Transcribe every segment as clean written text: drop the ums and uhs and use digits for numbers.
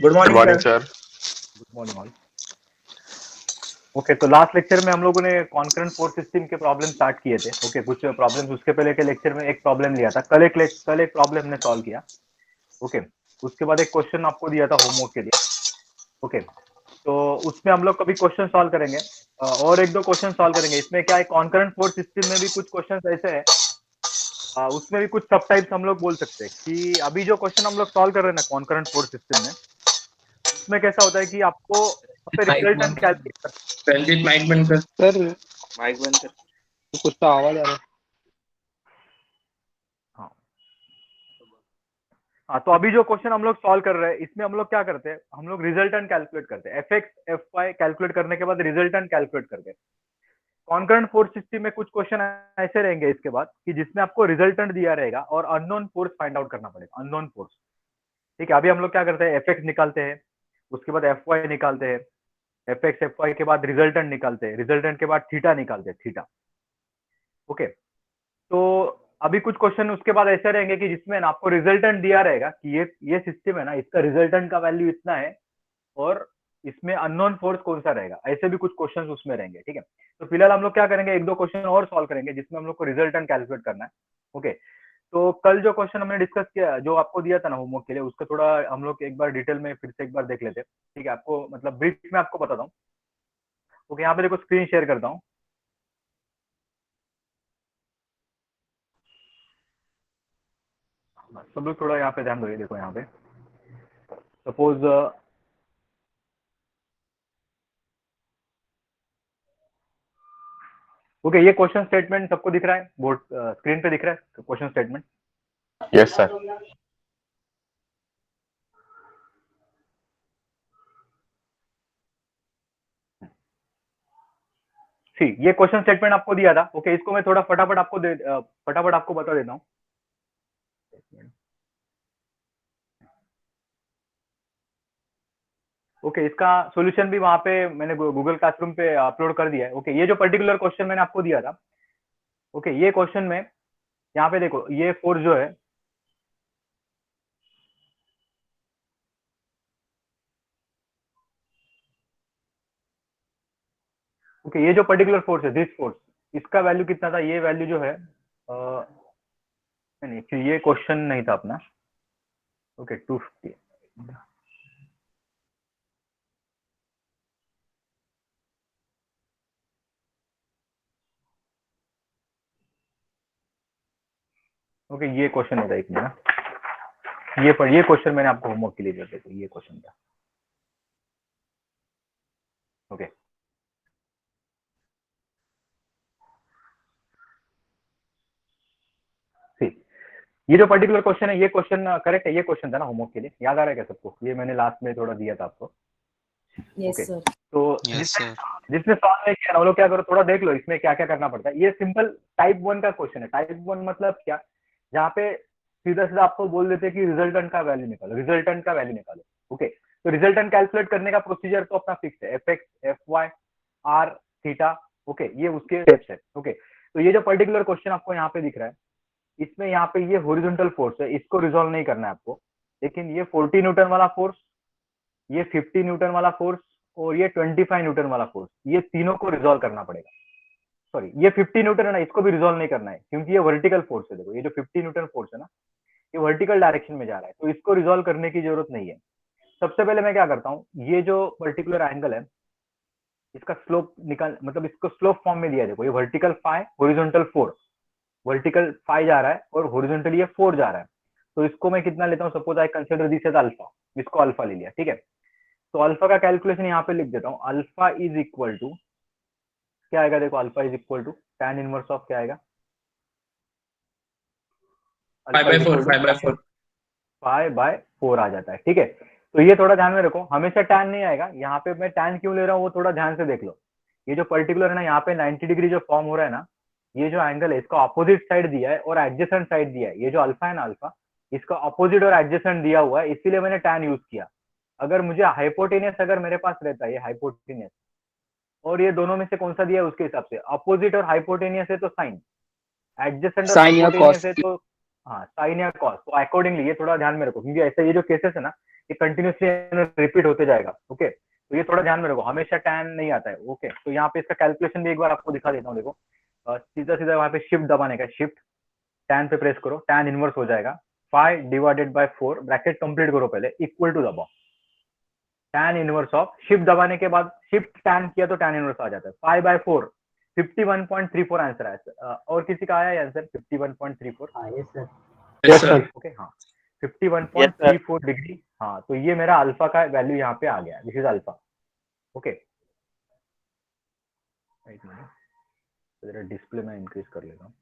Good morning morning sir. Sir. Good morning all. Okay, तो last lecture में हम लोगों ने कॉन्करेंट फोर्स सिस्टम के प्रॉब्लम स्टार्ट किए थे। ओके, कुछ प्रॉब्लम्स उसके पहले के लेक्चर में एक प्रॉब्लम लिया था, कल एक प्रॉब्लम हमने सॉल्व किया। ओके, उसके बाद एक क्वेश्चन आपको दिया था होमवर्क के लिए। ओके, तो उसमें हम लोग कभी क्वेश्चन सॉल्व करेंगे और एक दो क्वेश्चन सॉल्व करेंगे। इसमें क्या है, कॉन्करेंट फोर्स सिस्टम में भी कुछ क्वेश्चन ऐसे है, उसमें भी कुछ सब टाइप्स हम लोग बोल सकते हैं कि अभी जो क्वेश्चन हम लोग सॉल्व कर रहे हैं ना कॉन्करेंट फोर्स सिस्टम में, उसमें कैसा होता है कि आपको माइक रिजल्टेंट बंद कैलकुलेट कर, रंजीत माइक बंद कर। सर माइक बंद कर, कुछ तो आवाज आ रहा है। हाँ, तो अभी जो क्वेश्चन हम लोग सॉल्व कर रहे हैं इसमें हम लोग क्या करते हैं, हम लोग रिजल्टेंट कैलकुलेट करते हैं। F X F Y calculate करने के बाद रिजल्टेंट कैलकुलेट करते हैं। कॉन्करेंट फोर्स सिस्टम में कुछ क्वेश्चन ऐसे रहेंगे इसके बाद कि जिसमें आपको रिजल्टेंट दिया रहेगा और अननोन फोर्स फाइंड आउट करना पड़ेगा, अननोन फोर्स। ठीक है, अभी हम लोग क्या करते हैं, एफ एक्स निकालते हैं, उसके बाद एफ वाई निकालते हैं, एफ एक्स एफ वाई के बाद रिजल्टेंट निकालते हैं, रिजल्टेंट के बाद थीटा निकालते हैं, थीटा। ओके, तो अभी कुछ क्वेश्चन उसके बाद ऐसे रहेंगे कि जिसमें ना आपको रिजल्टेंट दिया रहेगा कि ये सिस्टम है ना, इसका रिजल्टेंट का वैल्यू इतना है और इसमें अननोन फोर्स कौन सा रहेगा, ऐसे भी कुछ क्वेश्चंस उसमें रहेंगे। ठीक है, तो फिलहाल हम लोग क्या करेंगे, एक दो क्वेश्चन और सॉल्व करेंगे जिसमें हम लोग को रिजल्टेंट कैलकुलेट करना है। ओके, तो कल जो क्वेश्चन हमने डिस्कस किया, जो आपको दिया था ना होमवर्क के लिए, उसका थोड़ा हम लोग एक बार डिटेल में फिर से एक बार देख लेते हैं। ठीक है, आपको मतलब ब्रीफ में आपको बताता हूँ। ओके, यहाँ पे देखो स्क्रीन शेयर करता हूँ। सब लोग थोड़ा यहाँ पे ध्यान दो, ये देखो यहाँ पे सपोज ओके, ये क्वेश्चन स्टेटमेंट सबको दिख रहा है, बोर्ड स्क्रीन पे दिख रहा है क्वेश्चन स्टेटमेंट। Yes sir. ठीक, ये क्वेश्चन स्टेटमेंट आपको दिया था। ओके, इसको मैं थोड़ा फटाफट आपको बता देता हूँ। ओके, इसका सॉल्यूशन भी वहां पे मैंने गूगल क्लासरूम पे अपलोड कर दिया है। ओके, ये जो पर्टिकुलर क्वेश्चन मैंने आपको दिया था, ओके, ये क्वेश्चन में यहाँ पे देखो, ये फोर्स जो है, ओके, ये जो पर्टिकुलर फोर्स है, दिस फोर्स, इसका वैल्यू कितना था, ये वैल्यू जो है नहीं, actually ये क्वेश्चन नहीं था अपना। ओके, 250। ओके, ये क्वेश्चन होता है एक मिनट ना, ये क्वेश्चन मैंने आपको होमवर्क के लिए दिया था, ये क्वेश्चन था। ओके, ठीक, ये जो पर्टिकुलर क्वेश्चन है, ये क्वेश्चन करेक्ट है, ये क्वेश्चन था ना होमवर्क के लिए, याद आ रहा है क्या सबको, ये मैंने लास्ट में थोड़ा दिया था आपको। Yes okay, sir. तो यस सर। जिसने सॉल्व नहीं किया ना वो लोग क्या करो, थोड़ा देख लो इसमें क्या क्या करना पड़ता है। ये सिंपल टाइप 1 का क्वेश्चन है। टाइप 1 मतलब क्या, जहाँ पे सीधा सीधा आपको बोल देते हैं कि रिजल्टेंट का वैल्यू निकालो, रिजल्टेंट का वैल्यू निकालो। ओके, तो रिजल्टेंट कैलकुलेट करने का प्रोसीजर तो अपना फिक्स है, F X F Y R theta. Okay, ये उसके स्टेप्स है। ओके, तो ये जो पर्टिकुलर क्वेश्चन आपको यहाँ पे दिख रहा है, इसमें यहाँ पे ये हॉरिजॉन्टल फोर्स है, इसको रिजोल्व नहीं करना है आपको, लेकिन ये 40 न्यूटन वाला फोर्स, ये 50 न्यूटन वाला फोर्स और ये 25 न्यूटन वाला फोर्स, ये तीनों को रिजोल्व करना पड़ेगा। सॉरी, ये 50 न्यूटन है ना, इसको भी रिजोल्व नहीं करना है क्योंकि ये वर्टिकल फोर्स है। देखो, ये जो 50 न्यूटन फोर्स है ना, ये वर्टिकल डायरेक्शन में जा रहा है, तो इसको रिजोल्व करने की जरूरत नहीं है। सबसे पहले मैं क्या करता हूँ, ये जो पर्टिकुलर एंगल है, इसका स्लोप निकाल, मतलब इसको स्लोप फॉर्म में लिया है। देखो, ये vertical phi, horizontal 4, vertical phi जा रहा है और हॉरिजॉन्टल ये 4 जा रहा है। तो इसको मैं कितना लेता हूँ, suppose I consider this as alpha, इसको अल्फा ले लिया। ठीक है, तो अल्फा का कैलकुलेशन यहाँ पे लिख देता हूँ। अल्फा इज इक्वल टू क्या आएगा, देखो, alpha is equal to tan inverse of क्या आएगा, अल्फा इज इक्वल टू 5/4 5/4 आ जाता है। ठीक है, तो ये थोड़ा ध्यान में रखो, हमेशा tan नहीं आएगा। यहाँ पे मैं tan क्यों ले रहा हूँ वो थोड़ा ध्यान से देख लो। ये जो पर्टिकुलर है ना, यहाँ पे 90 डिग्री जो फॉर्म हो रहा है ना, ये जो एंगल है इसका अपोजिट साइड दिया है और एडजेसेंट साइड दिया है। ये जो अल्फा है ना, अल्फा, इसका अपोजिट और एडजेसेंट दिया हुआ है, इसीलिए मैंने tan यूज किया। अगर मुझे हाइपोटेनियस अगर मेरे पास रहता है, ये हाइपोटेनियस, और ये दोनों में से कौन सा दिया है उसके हिसाब से, अपोजिट और हाइपोटेनियस है तो साइन, एडजेसेंट और साइन या हाइपोटेनियस कॉस। है तो हाँ, साइन या कॉस। तो अकॉर्डिंगली ये थोड़ा ध्यान में रखो, क्योंकि ऐसे ये जो केसेस है ना, ये कंटिन्यूसली रिपीट होते जाएगा। ओके, तो ये थोड़ा ध्यान में रखो, हमेशा टैन नहीं आता है। ओके, तो यहाँ पे इसका कैलकुलेशन भी एक बार आपको दिखा देता हूँ। देखो सीधा सीधा वहां पे शिफ्ट दबाने का, शिफ्ट टैन पे प्रेस करो, टैन इनवर्स हो जाएगा 5 डिवाइडेड बाय 4, ब्रैकेट कंप्लीट करो पहले, इक्वल टू दबाओ टैन इनवर्स ऑफ, शिफ्ट दबाने के बाद शिफ्ट टैन किया तो टैन इनवर्स आ जाता है 5 बाय 4, 51.34 आंसर आया। और किसी का आया आंसर 51.34? हाँ yes sir. Yes, sir. Okay, हाँ 51.34 डिग्री। हाँ, तो ये मेरा अल्फा का वैल्यू यहाँ पे आ गया, दिस इज अल्फा। ओके, एक मिनट, जरा डिस्प्ले में इंक्रीज कर लेता हूँ।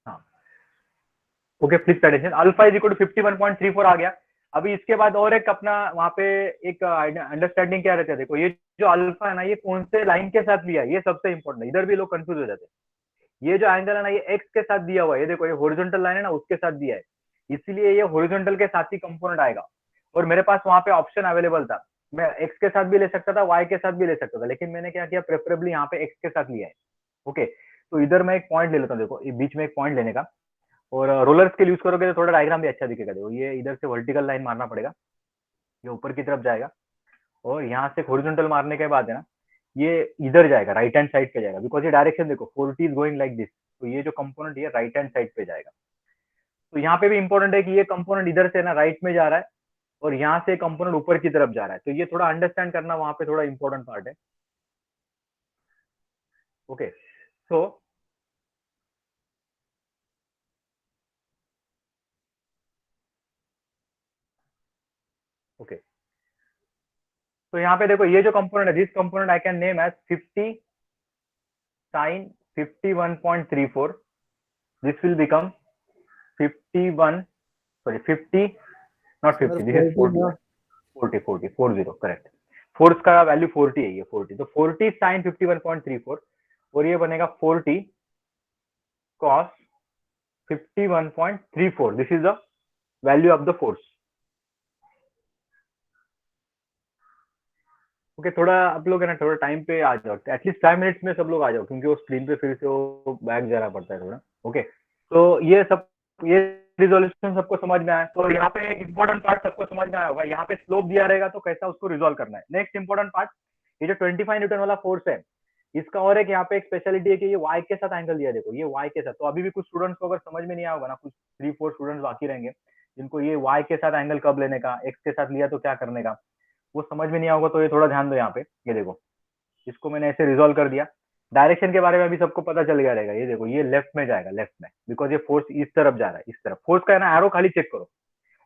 हाँ, okay, please pay attention, alpha is equal to 51.34 आ गया। अभी इसके बाद और एक अपना वहां पे एक अंडरस्टैंडिंग क्या रहता है, देखो ये जो अल्फा है ना, ये कौन से लाइन के साथ लिया है, ये सबसे इंपॉर्टेंट है। इधर भी लोग कंफ्यूज हो जाते हैं। ये जो एंगल है ना, ये एक्स के साथ दिया हुआ है, ये देखो ये हॉरिजॉन्टल लाइन है ना, उसके साथ दिया है, इसलिए ये हॉरिजॉन्टल के साथ ही कंपोनेंट आएगा। और मेरे पास वहां पे ऑप्शन अवेलेबल था, मैं एक्स के साथ भी ले सकता था, वाई के साथ भी ले सकता था, लेकिन मैंने क्या किया, प्रेफरेबली यहाँ पे एक्स के साथ लिया है। ओके, तो इधर मैं एक पॉइंट ले लेता हूँ, देखो ये बीच में एक पॉइंट लेने का, और रोलर स्केल यूज करोगे तो थोड़ा डायग्राम भी अच्छा दिखेगा। देखो ये इधर से वर्टिकल लाइन मारना पड़ेगा, ये ऊपर की तरफ जाएगा, और यहाँ से हॉरिजॉन्टल मारने के बाद है ना, ये इधर जाएगा, राइट हैंड साइड पे जाएगा, बिकॉज ये डायरेक्शन देखो 40 इज गोइंग लाइक दिस, तो ये जो कंपोनेंट ये राइट हैंड साइड पे जाएगा। तो यहाँ पे भी इंपॉर्टेंट है कि ये कंपोनेंट इधर से ना राइट में जा रहा है, और यहाँ से कंपोनेंट ऊपर की तरफ जा रहा है, तो ये थोड़ा अंडरस्टैंड करना वहां पे थोड़ा इंपॉर्टेंट पार्ट है। ओके, सो ओके, तो यहाँ पे देखो ये जो कंपोनेंट है, this component I can name as 50 sin 51.34, this will become 51, sorry 50, not 50, this is 40, correct, force का वैल्यू 40 है, ये 40, तो 40 sin 51.34, और ये बनेगा 40 cos 51.34, this is the value of the force. Okay, थोड़ा आप लोग है ना, थोड़ा टाइम पे आ जाओ, एटलीस्ट 5 मिनट्स में सब लोग आ जाओ, क्योंकि वो स्क्रीन पे फिर से वो बैक जाना पड़ता है थोड़ा। ओके, तो ये रिजोल्यूशन सबको समझ में आया, तो यहाँ पे एक इंपॉर्टेंट पार्ट सबको समझ में आया होगा, यहाँ पे स्लोप दिया रहेगा तो कैसा उसको रिजोल्व करना है। नेक्स्ट इंपॉर्टेंट पार्ट, ये जो 25 न्यूटन वाला फोर्स है, इसका और एक यहाँ पे एक स्पेशलिटी है कि ये वाई के साथ एंगल दिया है, देखो ये वाई के साथ। तो अभी भी कुछ स्टूडेंट्स को अगर समझ में नहीं आया होगा ना, कुछ 3-4 स्टूडेंट्स बाकी रहेंगे जिनको ये वाई के साथ एंगल कब लेने का, एक्स के साथ लिया तो क्या करने का, वो समझ में नहीं होगा, तो ये थोड़ा ध्यान दो यहाँ पे। ये देखो, इसको मैंने ऐसे रिजोल्व कर दिया, डायरेक्शन के बारे में भी सबको पता चल गया रहेगा। ये देखो ये लेफ्ट में जाएगा, लेफ्ट में, बिकॉज ये फोर्स इस तरफ जा रहा है, इस तरफ। फोर्स का है ना एरो खाली चेक करो,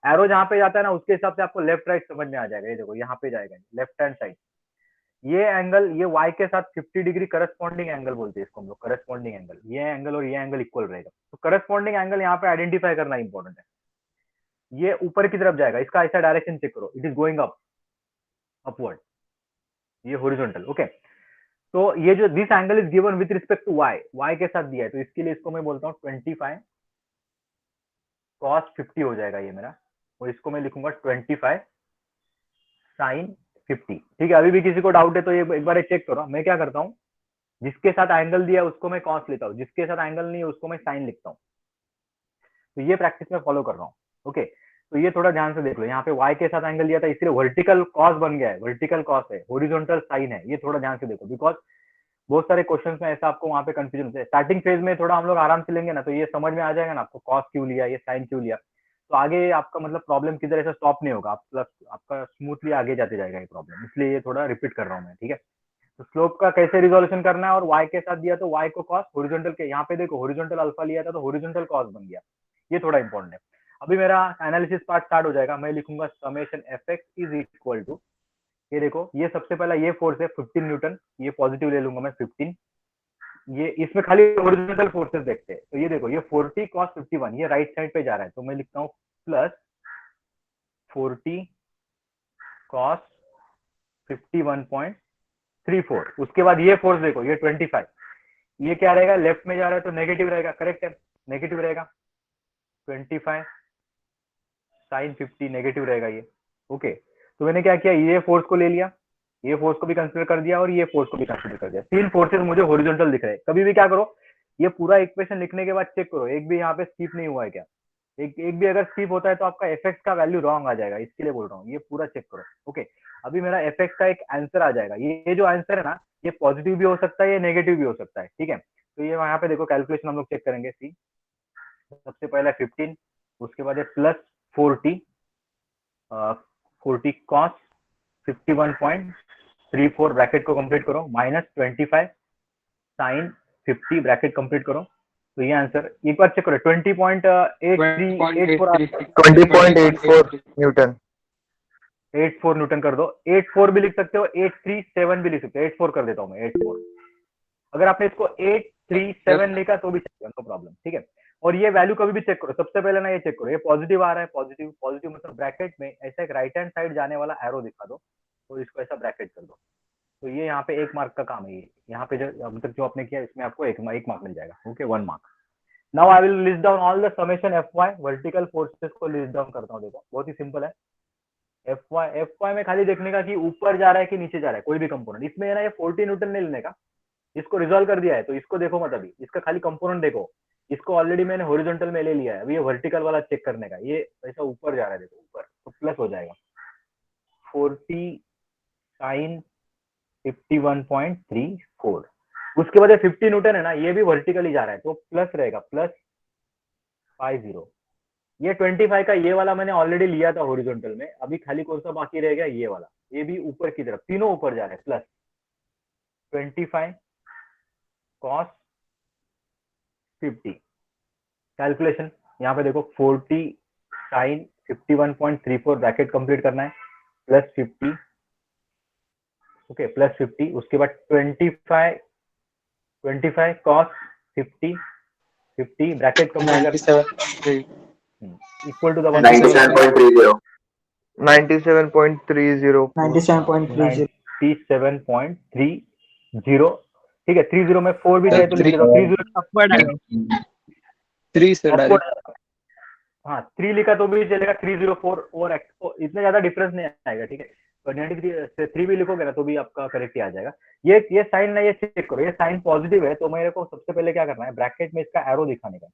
एरो जहाँ पे जाता है ना उसके हिसाब से आपको लेफ्ट राइट समझ में आ जाएगा। ये देखो यहाँ पे जाएगा लेफ्ट हैंड साइड, ये एंगल, ये वाई के साथ 50 डिग्री करस्पॉन्डिंग एंगल बोलते हैं इसको हम लोग, करस्पॉन्डिंग एंगल। ये एंगल और ये एंगल इक्वल रहेगा, तो करस्पॉन्डिंग एंगल यहाँ पे आइडेंटिफाई करना इंपॉर्टेंट है। ये ऊपर की तरफ जाएगा, इसका ऐसा डायरेक्शन चेक करो, it is going up, upward, ये हॉरिजॉन्टल। ओके, तो ये जो this angle is given with respect to Y, Y के साथ दिया है, तो इसके लिए इसको मैं बोलता हूँ 25 cos 50 हो जाएगा ये मेरा, और इसको मैं लिखूंगा 25 sin 50। ठीक है, अभी भी किसी को डाउट है तो ये एक बार चेक करो। मैं क्या करता हूँ, जिसके साथ एंगल दिया है उसको मैं cos लेता हूँ, जिसके साथ एंगल नहीं है उसको मैं sin लिखता हूँ। तो ये प्रैक्टिस में फॉलो कर रहा हूँ। ओके, तो ये थोड़ा ध्यान से देख लो, यहाँ पे y के साथ एंगल दिया था इसलिए वर्टिकल कॉस बन गया है, वर्टिकल कॉस है, हॉरिजॉन्टल साइन है, ये थोड़ा ध्यान से देखो, बिकॉज बहुत सारे क्वेश्चंस में ऐसा आपको वहाँ पे कंफ्यूजन होता है। स्टार्टिंग फेज में थोड़ा हम लोग आराम से लेंगे ना, तो ये समझ में आ जाएगा ना आपको, कॉस क्यों लिया, ये साइन क्यों लिया, तो आगे आपका मतलब प्रॉब्लम किधर ऐसा स्टॉप नहीं होगा, आपका स्मूथली आगे जाते जाएगा ये प्रॉब्लम, इसलिए ये थोड़ा रिपीट कर रहा हूँ मैं। ठीक है, तो स्लोप का कैसे रिजोल्यूशन करना है, और y के साथ दिया तो y को कॉस, हॉरिजॉन्टल के यहाँ पे देखो हॉरिजॉन्टल अल्फा लिया था तो हॉरिजॉन्टल कॉस बन गया, ये थोड़ा इंपॉर्टेंट है। अभी मेरा एनालिसिस पार्ट स्टार्ट हो जाएगा, मैं लिखूंगा summation fx is equal to, ये देखो ये सबसे पहला ये फोर्स है 15 न्यूटन, ये पॉजिटिव ले लूंगा मैं 15, ये इसमें खाली हॉरिजॉन्टल फोर्सेस देखते हैं, तो ये देखो ये 40 cos 51, ये राइट साइड पे जा रहा है, तो मैं लिखता हूँ प्लस 40 cos 51.34। उसके बाद ये फोर्स देखो ये 25, ये क्या रहेगा, लेफ्ट में जा रहा है तो नेगेटिव रहेगा, करेक्ट है, नेगेटिव रहेगा 25 साइन 50 नेगेटिव रहेगा ये। ओके, तो मैंने क्या किया, ये फोर्स को ले लिया, ये फोर्स को भी कंसीडर कर दिया और ये फोर्स को भी कंसीडर कर दिया। तीन फोर्सेस मुझे हॉरिजॉन्टल दिख रहे हैं। कभी भी क्या करो, ये पूरा इक्वेशन लिखने के बाद चेक करो एक भी यहाँ पे स्किप नहीं हुआ है क्या। एक भी अगर स्किप होता है तो आपका एफएक्स का वैल्यू रॉन्ग आ जाएगा, इसके लिए बोल रहा हूँ, ये पूरा चेक करो। ओके, अभी मेरा एफएक्स का एक आंसर आ जाएगा। ये जो आंसर है ना, ये पॉजिटिव भी हो सकता है, ये नेगेटिव भी हो सकता है, ठीक है। तो ये यहाँ पे देखो कैलकुलेशन हम लोग चेक करेंगे। सी सबसे पहले 15, उसके बाद प्लस 40 40 कॉस 51.34 ब्रैकेट को कंप्लीट करो, माइनस 25 साइन 50 ब्रैकेट कंप्लीट करो। तो ये आंसर एक बार चेक करो, 20.8384 20.84 न्यूटन। 84 न्यूटन कर दो। 84 भी लिख सकते हो, 837 भी लिख सकते हो। 84 कर देता हूँ मैं, 84। अगर आपने इसको 837 लिखा तो भी चलेगा, नो प्रॉब्लम, ठीक है। और ये वैल्यू कभी भी चेक करो, सबसे पहले ना ये चेक करो, ये पॉजिटिव आ रहा है, पॉजिटिव पॉजिटिव मतलब ब्रैकेट में ऐसा एक राइट हैंड साइड जाने वाला एरो दिखा दो, तो इसको ऐसा ब्रैकेट कर दो। तो ये यहाँ पे 1 मार्क का काम है। ये यहाँ पे जो अभी तक जो आपने किया इसमें आपको एक मार्क मिल जाएगा। Okay, 1 mark. Now I will list down all the summation F Y, vertical forces को लिस्ट डाउन करता हूँ। देखो बहुत ही सिंपल है। एफ वाई में खाली देखने का कि ऊपर जा रहा है कि नीचे जा रहा है कोई भी कंपोनेंट। इसमें ना ये 40 न्यूटन नहीं लेने का, इसको रिजॉल्व कर दिया है तो इसको देखो मत, अभी इसका खाली कंपोनेंट देखो। इसको ऑलरेडी मैंने हॉरिजॉन्टल में ले लिया है, अभी ये वर्टिकल वाला चेक करने का। ये ऐसा ऊपर जा रहा है, देखो ऊपर, तो प्लस हो जाएगा 40 साइन 51.34। उसके बाद 50 न्यूटन है ना, ये भी वर्टिकली जा रहा है तो प्लस रहेगा, प्लस 50। ये 25 का ये वाला मैंने ऑलरेडी लिया था हॉरिजॉन्टल में, अभी खाली कौन सा बाकी रह गया, ये वाला। ये भी ऊपर की तरफ, तीनों ऊपर जा रहे हैं। Plus 25 cos 50। कैलकुलेशन यहाँ पे देखो, 40 साइन 51.34 ब्रैकेट कंप्लीट करना है, प्लस 50। Okay, plus 50। उसके बाद 25 कॉस 50 ब्रैकेट कंप्लीट करना, इक्वल टू द 97.30 97.30, ठीक है। 30 में 4 भी जाए तो लिख देता हूँ, 30 अपवर्ड है 3 से डायरेक्ट। हाँ 3 लिखा तो भी चलेगा, 304 और इतना ज्यादा डिफरेंस नहीं आएगा, ठीक है। तो 93 से 3 भी लिखोगे ना तो भी आपका करेक्ट ही आ जाएगा। ये साइन ना, ये चेक करो, ये साइन पॉजिटिव है तो मेरे को सबसे पहले क्या करना है, ब्रैकेट में इसका एरो दिखाने का,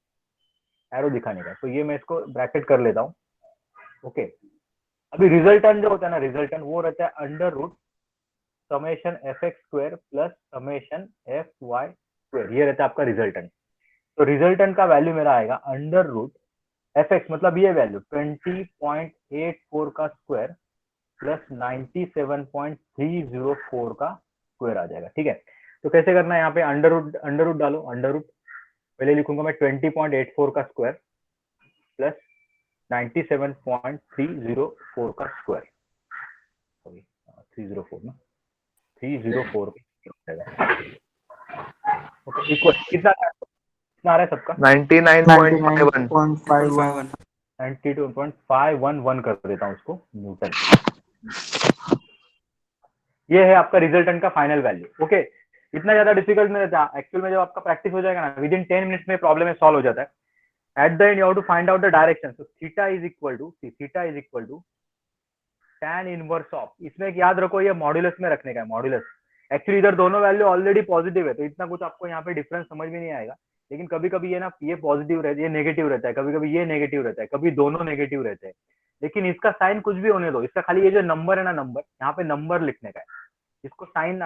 तो ये मैं इसको ब्रैकेट कर लेता हूँ। ओके, अभी रिजल्टेंट जो होता है ना, रिजल्टेंट वो रहता है under root summation F X square plus summation F Y square, ये रहता है आपका रिजल्टेंट। तो रिजल्टेंट का वैल्यू मेरा आएगा अंडर रूट एफ एक्स, मतलब ये वैल्यू 20.84 का स्क्वायर प्लस 97.304 का स्क्वायर आ जाएगा, ठीक है। तो कैसे करना है, यहाँ पे अंडर रूट डालो। अंडर रूट पहले लिखूंगा मैं 20.84 का स्क्वायर प्लस 97.304 का स्क्वायर, सॉरी 304 ना, 304। ओके, इक्वल कितना आ रहा है सबका, 99.51 92.511 कर देता हूँ उसको न्यूटन। ये है आपका रिजल्टेंट का फाइनल वैल्यू। ओके, इतना ज्यादा डिफिकल्ट नहीं रहता एक्चुअल में, जब आपका प्रैक्टिस हो जाएगा ना, विद इन 10 मिनट्स में प्रॉब्लम सॉल्व हो जाता है। At the end you have to find out the direction. So theta is equal to tan inverse of, इसमें एक याद रखो, ये मॉड्यूलस में रखने का है, मॉड्यूलस। एक्चुअली इधर दोनों वैल्यू ऑलरेडी पॉजिटिव है तो इतना कुछ आपको यहाँ पे डिफरेंस समझ में नहीं आएगा। लेकिन कभी कभी ये ना, ये पॉजिटिव रहता है, ये नेगेटिव रहता है, कभी कभी ये नेगेटिव रहता है, कभी दोनों नेगेटिव रहते हैं। लेकिन इसका साइन कुछ भी होने दो, इसका खाली ये जो नंबर है ना, नंबर यहाँ पे नंबर लिखने का है, इसको साइन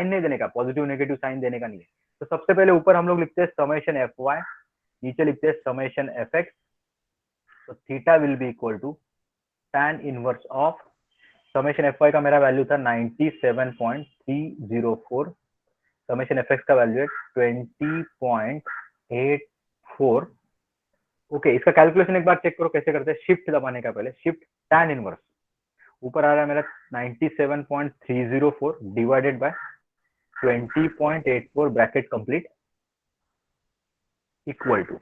नहीं देने का, पॉजिटिव नेगेटिव साइन देने का नहीं है। तो सबसे पहले ऊपर हम लोग लिखते हैं समेशन एफ वाई, नीचे लिखते हैं समेशन एफ एक्स। तो theta will be equal to tan inverse of summation F Y का मेरा वैल्यू था 97.304, समेशन एफ एक्स का वैल्यू है 20.84। ओके, इसका कैलकुलेशन एक बार चेक करो कैसे करते हैं। शिफ्ट दबाने का पहले, शिफ्ट tan इनवर्स, ऊपर आ रहा है मेरा 97.304 divided by 20.84 bracket complete equal to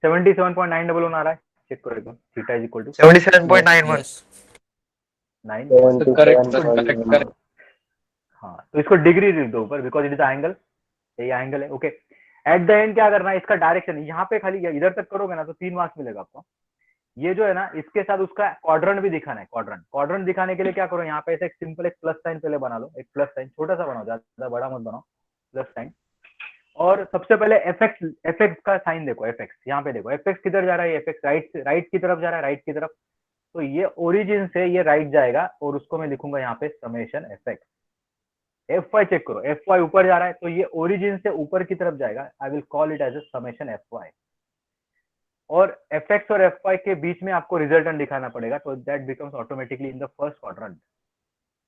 77.911 आ रहा है, चेक करो एकदम। Theta is equal to 77.91 9। Correct. हाँ, तो इसको डिग्री लिख दो ऊपर, बिकॉज इट इज एंगल, ये एंगल है। ओके, एट द एंड क्या करना है, इसका डायरेक्शन यहाँ पे खाली इधर तक करोगे ना तो 3 मार्क्स मिलेगा आपको। ये जो है ना, इसके साथ उसका क्वाड्रेंट भी दिखाना है। क्वाड्रेंट दिखाने के लिए क्या करो, यहाँ पे ऐसे एक सिंपल एक प्लस साइन पहले बना लो, एक प्लस साइन छोटा सा बनाओ, ज्यादा बड़ा मत बनाओ, प्लस साइन। और सबसे पहले एफ एक्स का साइन देखो, एफ एक्स यहाँ पे देखो, एफ एक्स किधर जा रहा है, एफ एक्स राइट की तरफ जा रहा है, राइट की तरफ। तो ये ओरिजिन से ये राइट जाएगा और उसको मैं लिखूंगा यहाँ पे summation F X. F Y check करो, एफ वाई ऊपर जा रहा है तो ये ओरिजिन से ऊपर की तरफ जाएगा, I will call it as a summation F Y. और एफ एक्स और एफ वाई के बीच में आपको रिजल्टेंट दिखाना पड़ेगा, तो that becomes automatically in the first quadrant.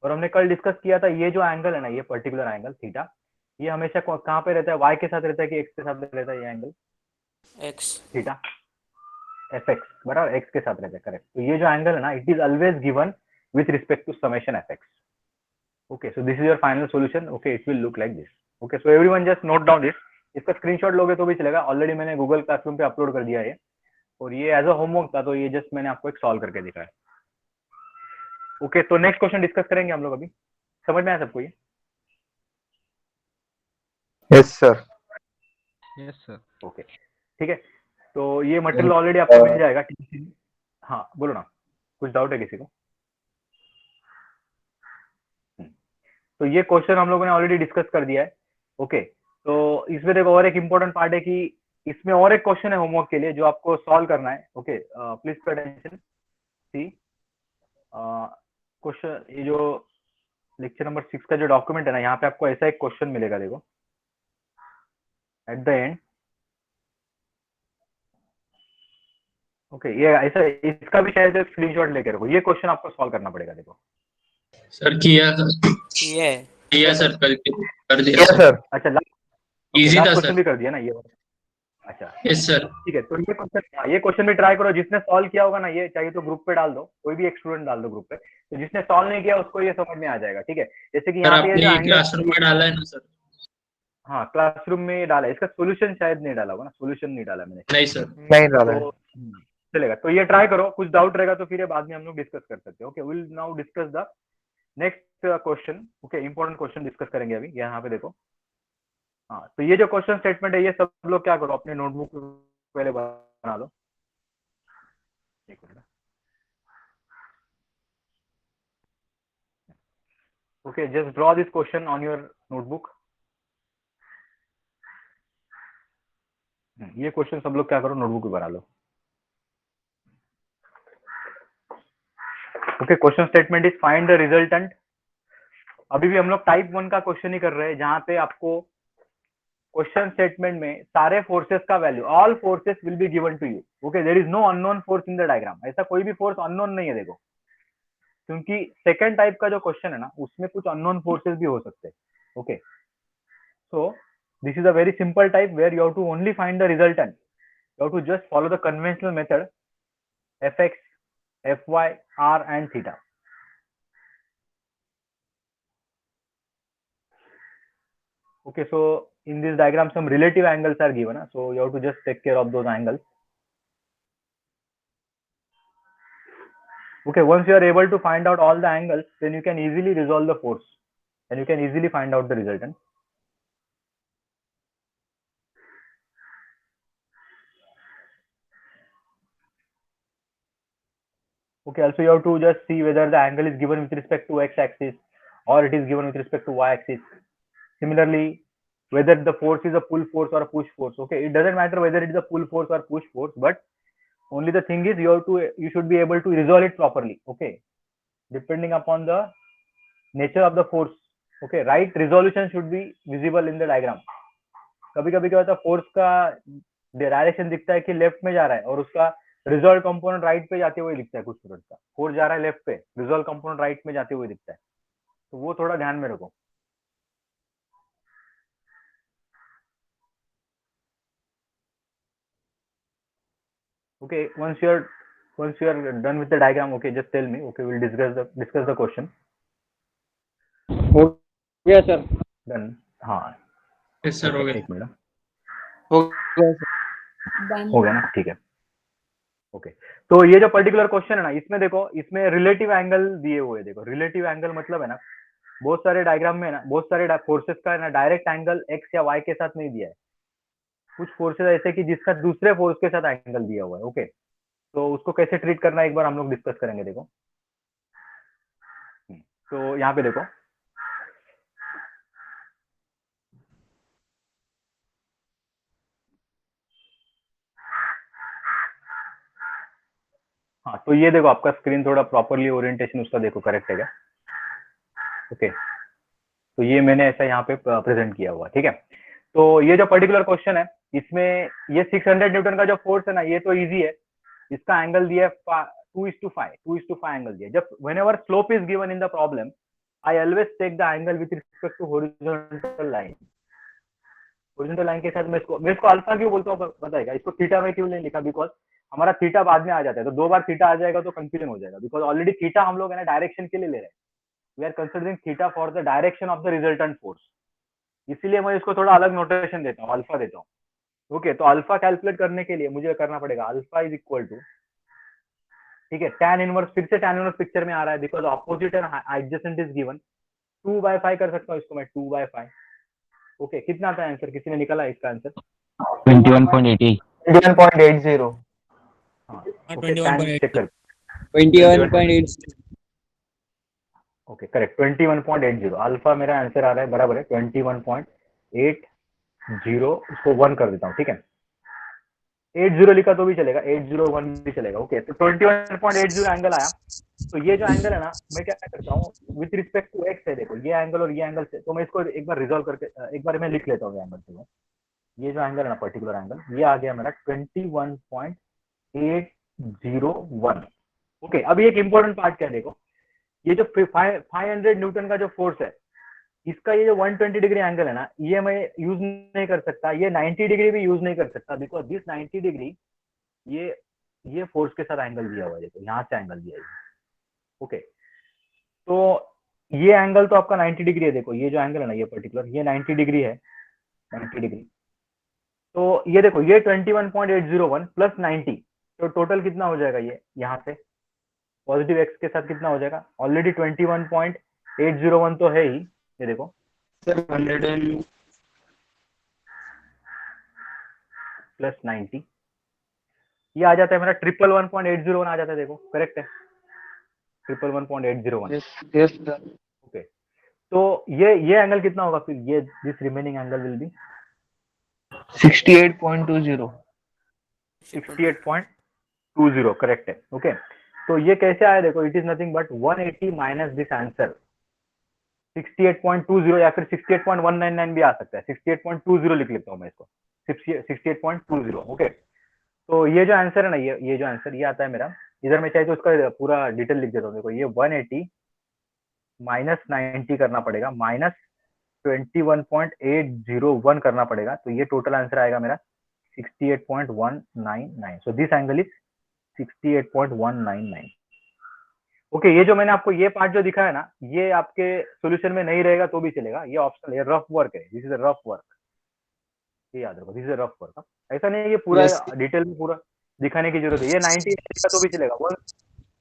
और हमने कल डिस्कस किया था, ये जो एंगल है ना, ये पर्टिकुलर एंगल थीटा, ये हमेशा कहाँ पे रहता है, वाई के साथ रहता है कि एक्स के साथ रहता है, ये angle x theta F x बराबर एक्स के साथ रहता है, करेक्ट। तो ये जो एंगल है ना, it is always given with respect to summation F X. Okay, so this is your final solution. Okay, it will look like this. Okay, so everyone just note down this. इसका screenshot लोगे तो भी चलेगा, already मैंने Google classroom पे upload कर दिया है, और ये एज अ होमवर्क था, तो ये जस्ट मैंने आपको एक सॉल्व करके दिखाया। ओके, तो नेक्स्ट क्वेश्चन डिस्कस करेंगे हम लोग अभी। समझ में आया सबको ये? Yes, sir. Yes sir. Okay, ठीक है। तो ये मटेरियल ऑलरेडी आपको मिल जाएगा। हाँ बोलो ना, कुछ डाउट है किसी को? तो ये क्वेश्चन हम लोगों ने ऑलरेडी डिस्कस कर दिया है। ओके, तो इसमें देखो और एक इम्पोर्टेंट पार्ट है कि इसमें और एक क्वेश्चन है होमवर्क के लिए जो आपको सॉल्व करना है। Okay, please pay attention. See question, ये जो लेक्चर नंबर 6 का जो डॉक्यूमेंट है ना, यहाँ पे आपको ऐसा एक क्वेश्चन मिलेगा, देखो एट द एंड। ओके, ये ऐसा, इसका भी शायद स्क्रीनशॉट लेके रखो, ये क्वेश्चन आपको सॉल्व करना पड़ेगा। देखो सर किया ये है किया सर कर दिया Yes, सर। sir. अच्छा, इजी था क्वेश्चन सर। भी कर दिया ना ये? अच्छा यस सर। ठीक है, तो ये क्वेश्चन भी ट्राई करो। जिसने सॉल्व किया होगा ना, ये चाहिए तो ग्रुप पे डाल दो, कोई भी एक स्टूडेंट डाल दो ग्रुप पे, तो जिसने सॉल्व नहीं किया उसको ये समझ में आ जाएगा। ठीक है, जैसे कि सर यहाँ पे ये आपने जो ये एंगल, क्लासरूम में डाला है ना सर? हाँ क्लासरूम में ये डाला है, इसका सोल्यूशन शायद नहीं डाला होगा ना, सोल्यूशन नहीं डाला मैंने, नहीं सर। नहीं डाला है। तो चलेगा। तो ये ट्राई करो, कुछ डाउट रहेगा तो फिर ये बाद में हम लोग डिस्कस कर सकते हैं। Okay, will now discuss the next question. Okay, important question discuss करेंगे अभी। यहाँ पे देखो, हाँ, तो ये जो क्वेश्चन स्टेटमेंट है, ये सब लोग क्या करो, अपने नोटबुक पहले बना लो। एक मिनट। Okay, just draw this question on your notebook. ये क्वेश्चन सब लोग क्या करो, नोटबुक पे बना लो। Okay, question statement is find the resultant. अभी भी हम लोग टाइप 1 का क्वेश्चन ही कर रहे हैं, जहां पे आपको क्वेश्चन स्टेटमेंट में सारे फोर्सेस का value, all forces will be given to you. Okay, there is no unknown force in the diagram, ऐसा कोई भी फोर्स अननोन नहीं है, देखो, क्योंकि सेकंड टाइप का जो क्वेश्चन है ना, उसमें कुछ अननोन फोर्सेस भी हो सकते हैं। Okay, so this is a very simple type where you have to only find the resultant, you have to just follow the conventional method F X, F Y, R and theta. Okay, so in this diagram some relative angles are given, so you have to just take care of those angles. Okay, once you are able to find out all the angles, then you can easily resolve the force and you can easily find out the resultant. Okay, also you have to just see whether the angle is given with respect to x axis or it is given with respect to y axis. Similarly, whether the force is a pull force or a push force. Okay, it doesn't matter whether it is a pull force or push force, but only the thing is you should be able to resolve it properly. Okay, depending upon the nature of the force. Okay, right resolution should be visible in the diagram. कभी कभी क्या होता है, force का direction दिखता है कि left में जा रहा है और उसका रिजॉल्व कंपोनेंट राइट पे जाते हुए दिखता है। कुछ स्टूडेंट का फोर्स जा रहा है लेफ्ट पे, रिजॉल्व कंपोनेंट राइट में जाते हुए दिखता है, तो वो थोड़ा ध्यान में रखो। Okay, once you are done with the diagram, okay, just tell me. Okay, we'll discuss the question. हो गया सर। Done. हाँ, यस सर हो गया। एक मिनट, हो गया सर। हो गया ना, ठीक है। ओके, तो ये जो पर्टिकुलर क्वेश्चन है ना, इसमें देखो, इसमें रिलेटिव एंगल दिए हुए हैं। देखो, रिलेटिव एंगल मतलब है ना, बहुत सारे डायग्राम में ना, बहुत सारे फोर्सेस का ना डायरेक्ट एंगल एक्स या वाई के साथ नहीं दिया है। कुछ फोर्सेस ऐसे कि जिसका दूसरे फोर्स के साथ एंगल दिया हुआ है। ओके, तो उसको कैसे ट्रीट करना है एक बार हम लोग डिस्कस करेंगे। देखो तो यहाँ पे देखो हाँ, तो ये देखो आपका स्क्रीन थोड़ा प्रॉपरली ओरिएंटेशन उसका देखो करेक्ट है क्या? ओके, तो ये मैंने ऐसा यहाँ पे प्रेजेंट किया हुआ, ठीक है। तो ये जो पर्टिकुलर क्वेश्चन है इसमें ये 600 न्यूटन का जो फोर्स है ना, ये तो इजी है। इसका एंगल दिया है 2:5 एंगल दिया। जब whenever slope is given in the problem, I always take the angle with respect to horizontal line. Horizontal line के साथ मैं इसको अल्फा क्यों बोलता हूँ बताएगा, इसको थीटा में क्यों नहीं लिखा, बिकॉज हमारा थीटा बाद में आ जाता है, तो 2 बार थीटा आ जाएगा तो कंफ्यूजन हो जाएगा, बिकॉज ऑलरेडी थीटा हम लोग है ना डायरेक्शन के लिए ले रहे हैं। We are considering theta for the direction of the resultant force, इसीलिए मैं इसको थोड़ा अलग नोटेशन देता हूँ, अल्फा देता हूँ। ओके, तो अल्फा कैलकुलेट करने के लिए मुझे करना पड़ेगा अल्फा इज इक्वल टू, ठीक है, tan इनवर्स, फिर से tan इनवर्स पिक्चर में आ रहा है because opposite and adjacent is given. 2/5 कर सकता हूँ इसको मैं, 2/5। ओके, कितना आता है आंसर, किसी ने निकाला इसका आंसर? 21.80 21.80 हाँ, हाँ, ओके, tan चेक कर, 21.80 ओके करेक्ट, 21.80 अल्फा मेरा आंसर आ रहा है, बराबर है 21.80। उसको 1 कर देता हूँ, ठीक है। 80 लिखा तो भी चलेगा, 801 भी चलेगा। ओके, तो 21.80 एंगल आया। तो ये जो एंगल है ना, मैं क्या करता हूँ विथ रिस्पेक्ट टू एक्स है, देखो ये एंगल और ये एंगल से, तो मैं इसको एक बार रिजॉल्व करके एक बार मैं लिख लेता हूँ एंगल से। ये जो एंगल है ना पर्टिकुलर एंगल, ये आ गया मेरा 21.801। ओके, अभी एक इंपॉर्टेंट पार्ट क्या है, देखो ये जो 500 न्यूटन का जो फोर्स है, इसका ये जो 120 डिग्री एंगल है ना, ये मैं यूज नहीं कर सकता, ये 90 डिग्री भी यूज नहीं कर सकता, बिकॉज दिस 90 डिग्री ये फोर्स के साथ एंगल दिया हुआ है, देखो यहाँ से एंगल दिया है। ओके, तो ये एंगल तो आपका 90 डिग्री है, देखो ये जो एंगल है ना ये पर्टिकुलर, ये 90 डिग्री है, 90 डिग्री। तो ये देखो ये 21.801 प्लस 90, तो टोटल कितना हो जाएगा, ये यहाँ से पॉजिटिव एक्स के साथ कितना हो जाएगा, ऑलरेडी 21.801 तो है ही, ये देखो प्लस 90, ये आ जाता है मेरा 111.801 आ जाता है, देखो करेक्ट है 111.801। ओके, तो ये एंगल कितना होगा फिर, ये this remaining angle will be 68.20 68.20, correct है। ओके, तो ये कैसे आया, देखो it is nothing but 180 minus this answer 68.20, या फिर 68.199 भी आ सकता है, 68.20 लिख लेता हूँ मैं इसको, 68.20। ओके, तो ये जो आंसर है ना, ये जो आंसर ये आता है मेरा, इधर मैं चाहे तो उसका पूरा डिटेल लिख देता हूँ, देखो ये 180 माइनस 90 करना पड़ेगा, माइनस 21.801 करना पड़ेगा, तो ये टोटल आंसर आएगा मेरा 68.199। So this angle is 68.199। Okay, ये जो मैंने आपको ये पार्ट जो दिखा है ना, ये आपके सॉल्यूशन में नहीं रहेगा तो भी चलेगा, ये ऑप्शनल है, रफ वर्क है, this is a rough work, ये याद रखो, this is a rough work. ऐसा नहीं है ये पूरा डिटेल में पूरा दिखाने की जरूरत है, ये 90 का तो भी चलेगा। वो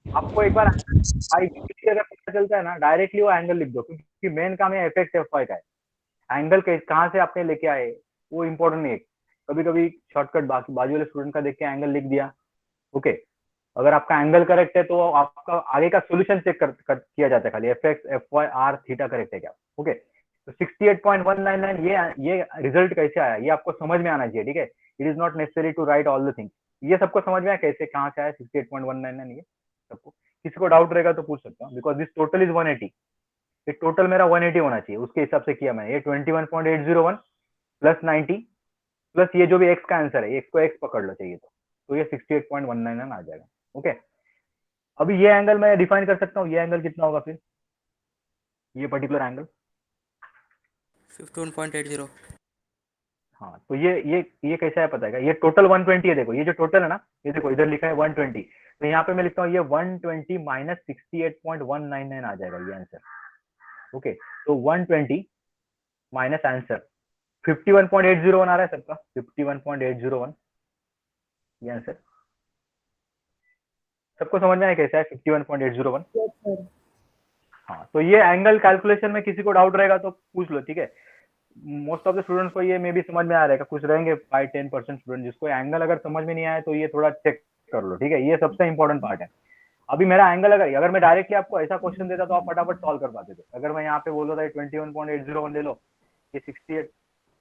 आपको एक बार अगर पता चलता है ना, डायरेक्टली वो एंगल लिख दो, क्योंकि मेन काम है इफेक्ट एफ वाई का है, एंगल कहाँ से आपने लेके आए वो इंपॉर्टेंट नहीं है। कभी कभी शॉर्टकट बाजू वाले स्टूडेंट का देख के एंगल लिख दिया। ओके, अगर आपका एंगल करेक्ट है तो आपका आगे का सॉल्यूशन चेक किया जाता है, खाली F X F Y R theta correct है क्या। ओके, तो 68.199 ये रिजल्ट कैसे आया ये आपको समझ में आना चाहिए, ठीक है। It is not necessary to write all the things, ये सबको समझ में आया कैसे कहाँ से आया 68.199, ये सबको, किसी को डाउट रहेगा तो पूछ सकता हूँ, बिकॉज दिस टोटल इज 180, ये टोटल मेरा 180 होना चाहिए, उसके हिसाब से किया मैंने, ये 21.801 प्लस 90 प्लस ये जो भी एक्स का आंसर है, एक्स को एक्स पकड़ लो चाहिए तो ये 68.199 आ जाएगा। ओके, अभी ये एंगल मैं डिफाइन कर सकता हूँ, ये एंगल कितना होगा फिर, ये पर्टिकुलर एंगल 51.80। हाँ, तो ये कैसा है पता है, ये टोटल 120 है, देखो ये जो टोटल है ना, ये देखो इधर लिखा है 120, तो यहाँ पे मैं लिखता हूँ ये 120 माइनस 68.199 आ जाएगा ये आंसर। ओके, तो 120 माइनस आंसर 51.801 आ रहा है सबका, 51.801 ये आंसर सबको समझ में आया कैसा है 51.801। हाँ, तो ये एंगल कैलकुलेशन में किसी को डाउट रहेगा तो पूछ लो, ठीक है। मोस्ट ऑफ द स्टूडेंट्स को ये मे भी समझ में आ रहेगा, कुछ रहेंगे 5-10% स्टूडेंट जिसको एंगल अगर समझ में नहीं आया तो ये थोड़ा चेक कर लो, ठीक है, ये सबसे इंपॉर्टेंट पार्ट है। अभी मेरा एंगल अगर मैं डायरेक्टली आपको ऐसा क्वेश्चन देता तो आप फटाफट सॉल्व कर पाते थे। अगर मैं यहाँ पे बोल रहा था 21.801 ले लो, ये 68,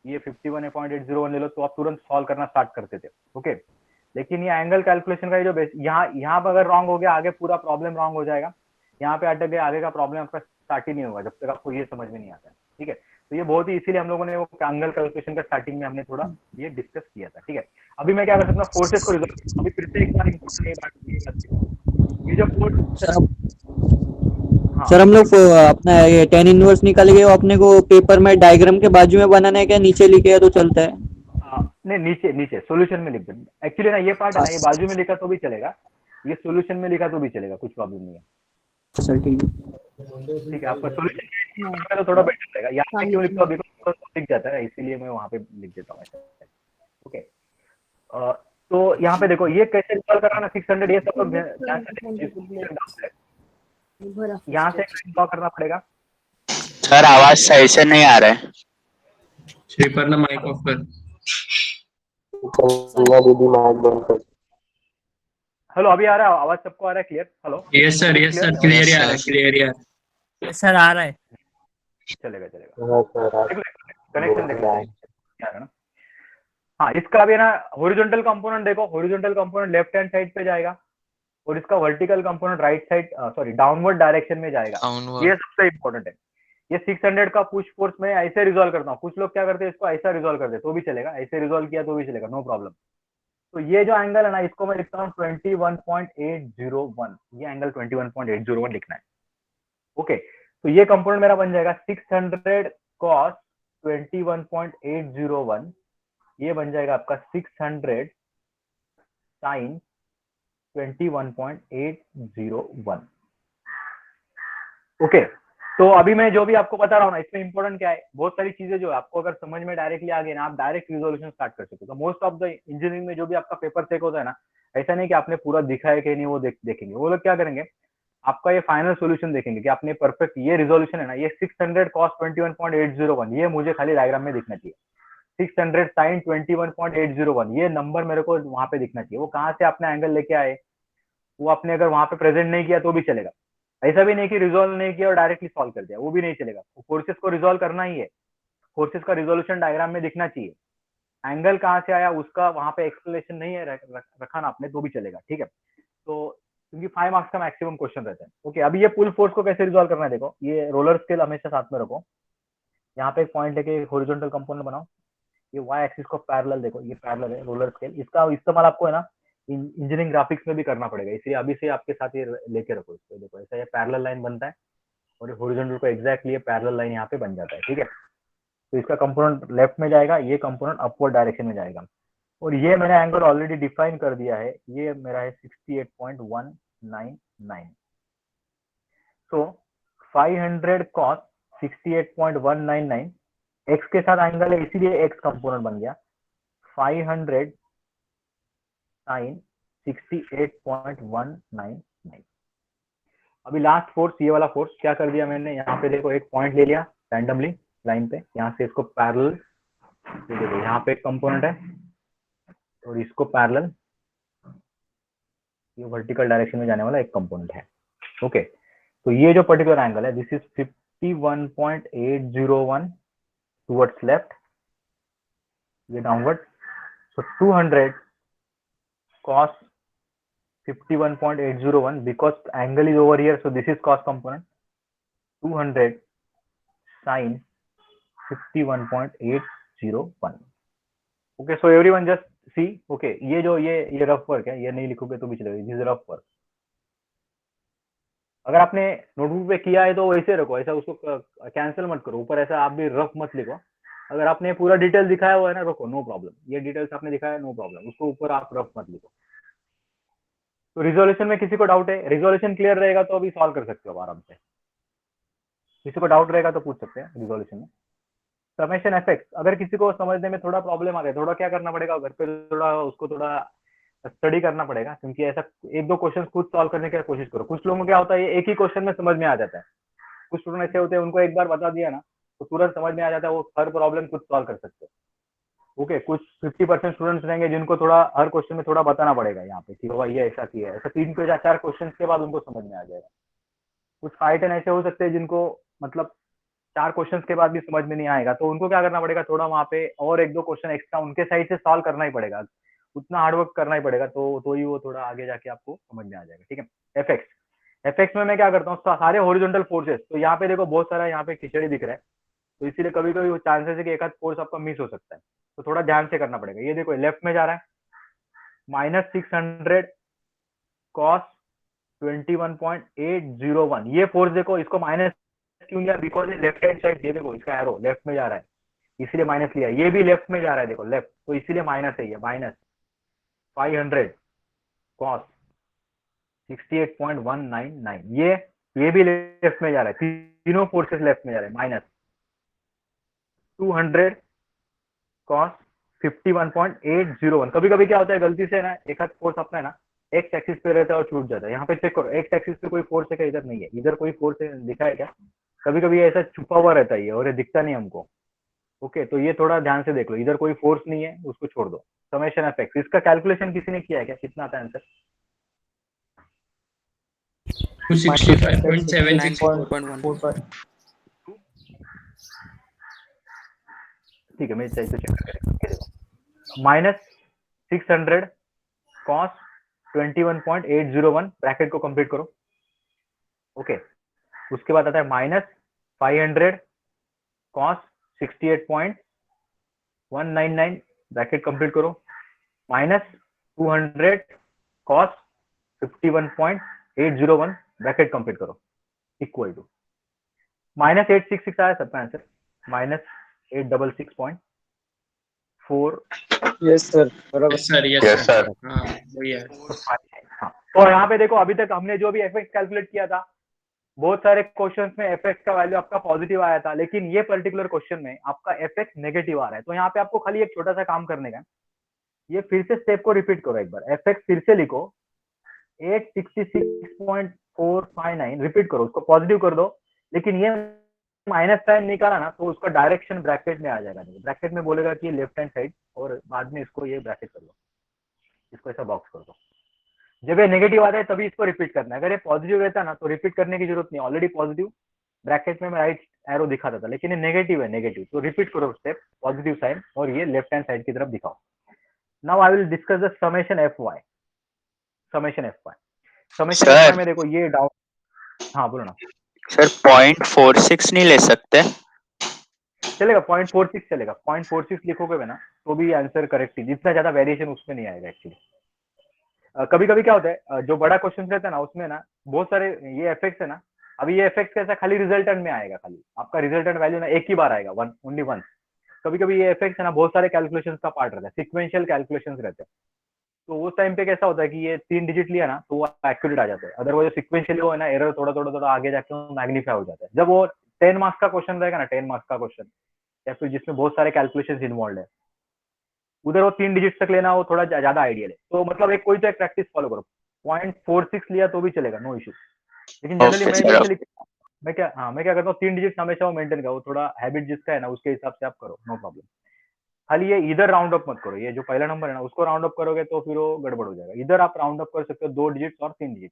ये 51.801 ले लो, तो आप तुरंत सॉल्व करना स्टार्ट करते थे। ओके, लेकिन ये एंगल कैलकुलेशन का जो यहाँ पर अगर रॉन्ग हो गया, आगे पूरा प्रॉब्लम रॉन्ग हो जाएगा। यहाँ पे अटक गया, आगे का प्रॉब्लम आपका स्टार्ट ही नहीं होगा जब तक आपको ये समझ में नहीं आता है, ठीक है। तो ये बहुत ही, इसीलिए हम लोगों ने वो एंगल कैलकुलेशन का स्टार्टिंग में हमने थोड़ा ये डिस्कस किया था, ठीक है। अभी मैं क्या कर सकता हूँ, फोर्सेस को रिजोल्व, अभी फिर से एक बार ये जो फोर्स, सर सर हम लोग अपना ये टेन इनवर्स निकाल गए, अपने को पेपर में डायग्राम के बाजू में बनाना है क्या नीचे लिखे तो चलता है? नहीं, नीचे नीचे सॉल्यूशन में लिख दो। एक्चुअली ना ये पार्ट है ना, ये बाजू में लिखा तो भी चलेगा, ये सॉल्यूशन में लिखा तो भी चलेगा, कुछ प्रॉब्लम नहीं है। सर ठीक ठीक है, आपका सॉल्यूशन तो थोड़ा बेटर रहेगा। यहाँ पे क्यों लिखता हूँ, बिकॉज लिख जाता है, इसीलिए मैं वहाँ पे लिख देता हूँ। ओके, तो यहाँ पे देखो ये कैसे सॉल्व करना ना, 600 ये सब लोग यहाँ से ड्रॉ करना पड़ेगा। सर आवाज सही से नहीं आ रहा है। श्रीपर ना माइक ऑफ कर। हेलो, अभी आ रहा है आवाज, सबको आ रहा है clear? Hello, yes sir clear ही आ रहा है, क्लियर ही आ रहा है। सर आ रहा है। चलेगा कनेक्शन देख लो ना। हाँ, इसका भी ना हॉरिजॉन्टल कंपोनेंट देखो, horizontal component left hand side पे जाएगा और इसका vertical component right side, sorry downward direction में जाएगा। ये सबसे इंपॉर्टेंट है। ये 600 का पुश फोर्स में ऐसे रिजॉल्व करता हूँ। कुछ लोग क्या करते हैं, इसको ऐसा रिजॉल्व करते तो भी चलेगा, ऐसे रिजॉल्व किया तो भी चलेगा, नो प्रॉब्लम। तो ये जो एंगल है ना, इसको मैं लिखता हूँ 21.801, ये एंगल 21.801 लिखना है। ओके, तो ये कंपोनेंट मेरा बन जाएगा 600 cos 21.801, ये बन जाएगा आपका 600 sin 21.801। ओके, तो अभी मैं जो भी आपको बता रहा हूँ ना, इसमें इंपॉर्टेंट क्या है, बहुत सारी चीजें जो आपको अगर समझ में डायरेक्टली आ गई ना, आप डायरेक्ट रिजोल्यूशन स्टार्ट कर सकते हो। तो मोस्ट ऑफ द इंजीनियरिंग में जो भी आपका पेपर चेक होता है ना, ऐसा नहीं कि आपने पूरा दिखा है कि नहीं, वो देखेंगे वो लोग क्या करेंगे, आपका ये फाइनल सोल्यूशन देखेंगे कि आपने परफेक्ट ये रिजोल्यूशन है ना, ये 600 cos 21.801, ये मुझे खाली डायग्राम में दिखना चाहिए। 600 sin 21.801, ये नंबर मेरे को वहां पे दिखना चाहिए। वो कहाँ से आपने एंगल लेके आए, वो आपने अगर वहां पे प्रेजेंट नहीं किया तो भी चलेगा। ऐसा भी नहीं कि रिजोल्व नहीं किया और डायरेक्टली सॉल्व कर दिया, वो भी नहीं चलेगा। फोर्सेस को रिजोल्व करना ही है, फोर्सेस का रिजोल्यूशन डायग्राम में दिखना चाहिए। एंगल कहाँ से आया उसका वहां पे एक्सप्लेनेशन नहीं है रखा ना आपने, तो भी चलेगा, ठीक है। तो क्योंकि 5 मार्क्स का मैक्सिमम क्वेश्चन रहता है। ओके, अभी ये पुल फोर्स को कैसे रिजोल्व करना है देखो, ये रोलर स्केल हमेशा साथ में रखो, यहाँ पे एक पॉइंट लेके हॉरिजॉन्टल कंपोनेंट बनाओ, ये वाई एक्सिस को पैरेलल देखो, ये पैरेलल है रोलर स्केल। इसका इस्तेमाल आपको है ना इंजीनियरिंग ग्राफिक्स में भी करना पड़ेगा, इसलिए अभी से आपके साथ ये लेके रखो इसको। देखो ऐसा ये पैरेलल लाइन बनता है और हॉरिजॉन्टल को एग्जैक्टली ये पैरेलल लाइन यहाँ पे बन जाता है, ठीक है। तो इसका कंपोनेंट लेफ्ट में जाएगा, ये कंपोनेंट अपवर्ड डायरेक्शन में जाएगा। और ये मैंने एंगल ऑलरेडी डिफाइन कर दिया है, ये मेरा है 68.199। सो 500 cos 68.199 एक्स के साथ एंगल है, इसीलिए एक्स कंपोनेंट बन गया। 500 sin 68.199। अभी लास्ट फोर्स, ये वाला फोर्स क्या कर दिया मैंने, यहाँ पे देखो एक पॉइंट ले लिया रैंडमली लाइन पे, यहाँ से इसको पैरेलल, देखो यहाँ पे एक कंपोनेंट है और इसको पैरेलल, ये वर्टिकल डायरेक्शन में जाने वाला एक कंपोनेंट है। ओके, तो ये जो पर्टिकुलर एंगल है, दिस इज 51.801 टुवर्ड्स लेफ्ट, ये downward. So 200 cos 51.801, because angle is over here, so this is cos component. 200 sin 51.801. Okay, so everyone just see. Okay, ये जो ये रफ वर्क है, ये नहीं लिखोगे तो भी चलेगा, दिस इज रफ वर्क। अगर आपने नोटबुक पे किया है तो वैसे रखो, ऐसा उसको कैंसिल मत करो, ऊपर ऐसा आप भी रफ मत लिखो। अगर आपने पूरा डिटेल दिखाया हुआ है ना, रखो, नो प्रॉब्लम। ये डिटेल्स आपने दिखाया, नो प्रॉब्लम, उसको ऊपर आप रफ मत लिखो। तो रिजोल्यूशन में किसी को डाउट है, रिजोल्यूशन क्लियर रहेगा तो अभी सॉल्व कर सकते हो आराम से। किसी को डाउट रहेगा तो पूछ सकते हैं रिजोल्यूशन में। समेशन इफेक्ट, अगर किसी को समझने में थोड़ा प्रॉब्लम आ रहा है, थोड़ा क्या करना पड़ेगा, घर पे थोड़ा उसको थोड़ा स्टडी करना पड़ेगा, क्योंकि ऐसा एक दो क्वेश्चन खुद सॉल्व करने की कोशिश करो। कुछ लोगों को क्या होता है, एक ही क्वेश्चन में समझ में आ जाता है। कुछ स्टूडेंट ऐसे होते हैं, उनको एक बार बता दिया ना तो तुरंत समझ में आ जाता है, वो हर प्रॉब्लम खुद सॉल्व कर सकते हैं। ओके, कुछ 50% स्टूडेंट्स रहेंगे जिनको थोड़ा हर क्वेश्चन में थोड़ा बताना पड़ेगा यहाँ पे कि बाबा ये ऐसा किया है, ऐसा 3 या 4 क्वेश्चन के बाद उनको समझ में आ जाएगा। कुछ 5-10 ऐसे हो सकते हैं जिनको मतलब 4 क्वेश्चन के बाद भी समझ में नहीं आएगा, तो उनको क्या करना पड़ेगा, थोड़ा वहाँ पे और 1-2 क्वेश्चन एक्स्ट्रा उनके साइड से सॉल्व करना ही पड़ेगा, उतना हार्डवर्क करना ही पड़ेगा, तो ही वो थोड़ा आगे जाके आपको समझ में आ जाएगा। ठीक है, एफएक्स में मैं क्या करता हूँ, सारे हॉरिजॉन्टल फोर्सेस, तो यहाँ पे देखो बहुत सारा यहाँ पे खिचड़ी दिख रहा है, तो इसीलिए कभी कभी चांसेस है कि एक आध फोर्स आपका मिस हो सकता है, तो थोड़ा ध्यान से करना पड़ेगा। ये देखो लेफ्ट में जा रहा है -600 कॉस 21.801, ये फोर्स देखो, इसको माइनस क्यों लिया, बिकॉज ये लेफ्ट हैंड साइड, ये देखो इसका एरो लेफ्ट में जा रहा है इसीलिए माइनस लिया, ये भी लेफ्ट में जा रहा है देखो लेफ्ट, तो इसीलिए माइनस है, ये -500 कॉस 68.199, ये भी लेफ्ट में जा रहा है, तीनों फोर्सेस लेफ्ट में जा रहे हैं, -200 कॉस 51.801। कभी कभी क्या होता है गलती से ना, एक हाथ फोर्स अपना है ना एक्स एक्सिस पे रहता है और छूट जाता है, यहाँ पे चेक करो एक्स एक्सिस पे कोई फोर्स है क्या, इधर नहीं है, इधर कोई फोर्स दिखा है क्या, कभी कभी ऐसा छुपा हुआ रहता है और ये दिखता नहीं हमको। ओके, तो ये थोड़ा ध्यान से देख लो, इधर कोई फोर्स नहीं है, उसको छोड़ दो। समेशन एफएक्स, इसका कैलकुलेशन किसी ने किया है क्या, कितना आता है आंसर? 265.76 ठीक है, मैं चेक करेगा, -600 कॉस 21.801, ब्रैकेट को कंप्लीट करो। ओके, उसके बाद आता है -500 कॉस 68.199, ब्रैकेट कंप्लीट करो, -200 कॉस 51.801, ब्रैकेट कंप्लीट करो, इक्वल टू -866 आया सबका answer, -866.4। Yes, sir. Yes sir Yes, sir. हाँ वही है। हाँ, तो यहाँ पे देखो अभी तक हमने जो भी एफएक्स कैलकुलेट किया था, बहुत सारे क्वेश्चंस में एफएक्स का वैल्यू आपका पॉजिटिव आया था, लेकिन ये पर्टिकुलर क्वेश्चन में आपका एफएक्स नेगेटिव आ रहा है, तो यहाँ पे आपको खाली एक छोटा सा काम करने का, ये फिर से स्टेप को रिपीट करो एक बार, एफएक्स फिर से लिखो 866.459, रिपीट करो, उसको पॉजिटिव कर दो, लेकिन ये माइनस साइन निकाला ना तो उसका डायरेक्शन ब्रैकेट में आ जाएगा, ब्रैकेट में बोलेगा कि लेफ्ट हैंड साइड, और बाद में इसको ये ब्रैकेट कर लो, इसको ऐसा बॉक्स कर दो। जब ये नेगेटिव आता है तभी इसको रिपीट करना है, अगर ये पॉजिटिव रहता ना तो रिपीट करने की जरूरत नहीं, ऑलरेडी पॉजिटिव ब्रैकेट में मैं राइट एरो दिखाता था, लेकिन ये नेगेटिव है, नेगेटिव, तो रिपीट करो स्टेप, पॉजिटिव साइन और ये लेफ्ट हैंड साइड की तरफ दिखाओ। Now I will discuss the summation F Y. Summation F Y में देखो ये डाउन, हाँ बोलो ना सर 0.46 नहीं ले सकते? चलेगा, 0.46 चलेगा, 0.46 लिखोगे ना तो भी आंसर करेक्ट ही, जितना ज्यादा वेरिएशन उसमें नहीं आएगा एक्चुअली। कभी कभी क्या होता है, जो बड़ा क्वेश्चन रहता है ना उसमें ना बहुत सारे ये एफेक्ट्स है ना, अभी ये एफेक्ट्स कैसा खाली रिजल्टेंट में आएगा, खाली आपका रिजल्टेंट वैल्यू ना एक ही बार आएगा, ओनली वन। कभी कभी ये इफेक्ट्स है ना बहुत सारे कैलकुलेशंस का पार्ट रहता है, सिक्वेंशियल कैलकुलेशंस रहते हैं, तो उस टाइम पे कैसा होता है कि ये 3 डिजिट लिया ना तो वो एक्यूरेट आ जाता है, अदरवाइज सिक्वेंशियल वो है ना एरर थोड़ा आगे जाके मैग्नीफाई हो जाता है। जब वो 10 मार्क्स का क्वेश्चन रहेगा ना, 10 मार्क्स का क्वेश्चन या फिर जिसमें बहुत सारे कैलकुलेशंस इन्वॉल्व है, उधर वो 3 डिजिट तक लेना वो थोड़ा ज्यादा आइडियल है, तो मतलब एक कोई तो एक प्रैक्टिस फॉलो करो, 0.46 लिया तो भी चलेगा, नो इशू। लेकिन जनरली मैं क्या करता हूँ 3 डिजिट हमेशा वो मेंटेन करो, थोड़ा हैबिट जिसका है ना उसके हिसाब से आप करो, नो प्रॉब्लम। खाली ये इधर राउंड अप मत करो, ये जो पहला नंबर है ना उसको राउंड अप करोगे तो फिर वो गड़बड़ हो जाएगा, इधर आप राउंड अप कर सकते हो 2 डिजिट और 3 डिजिट,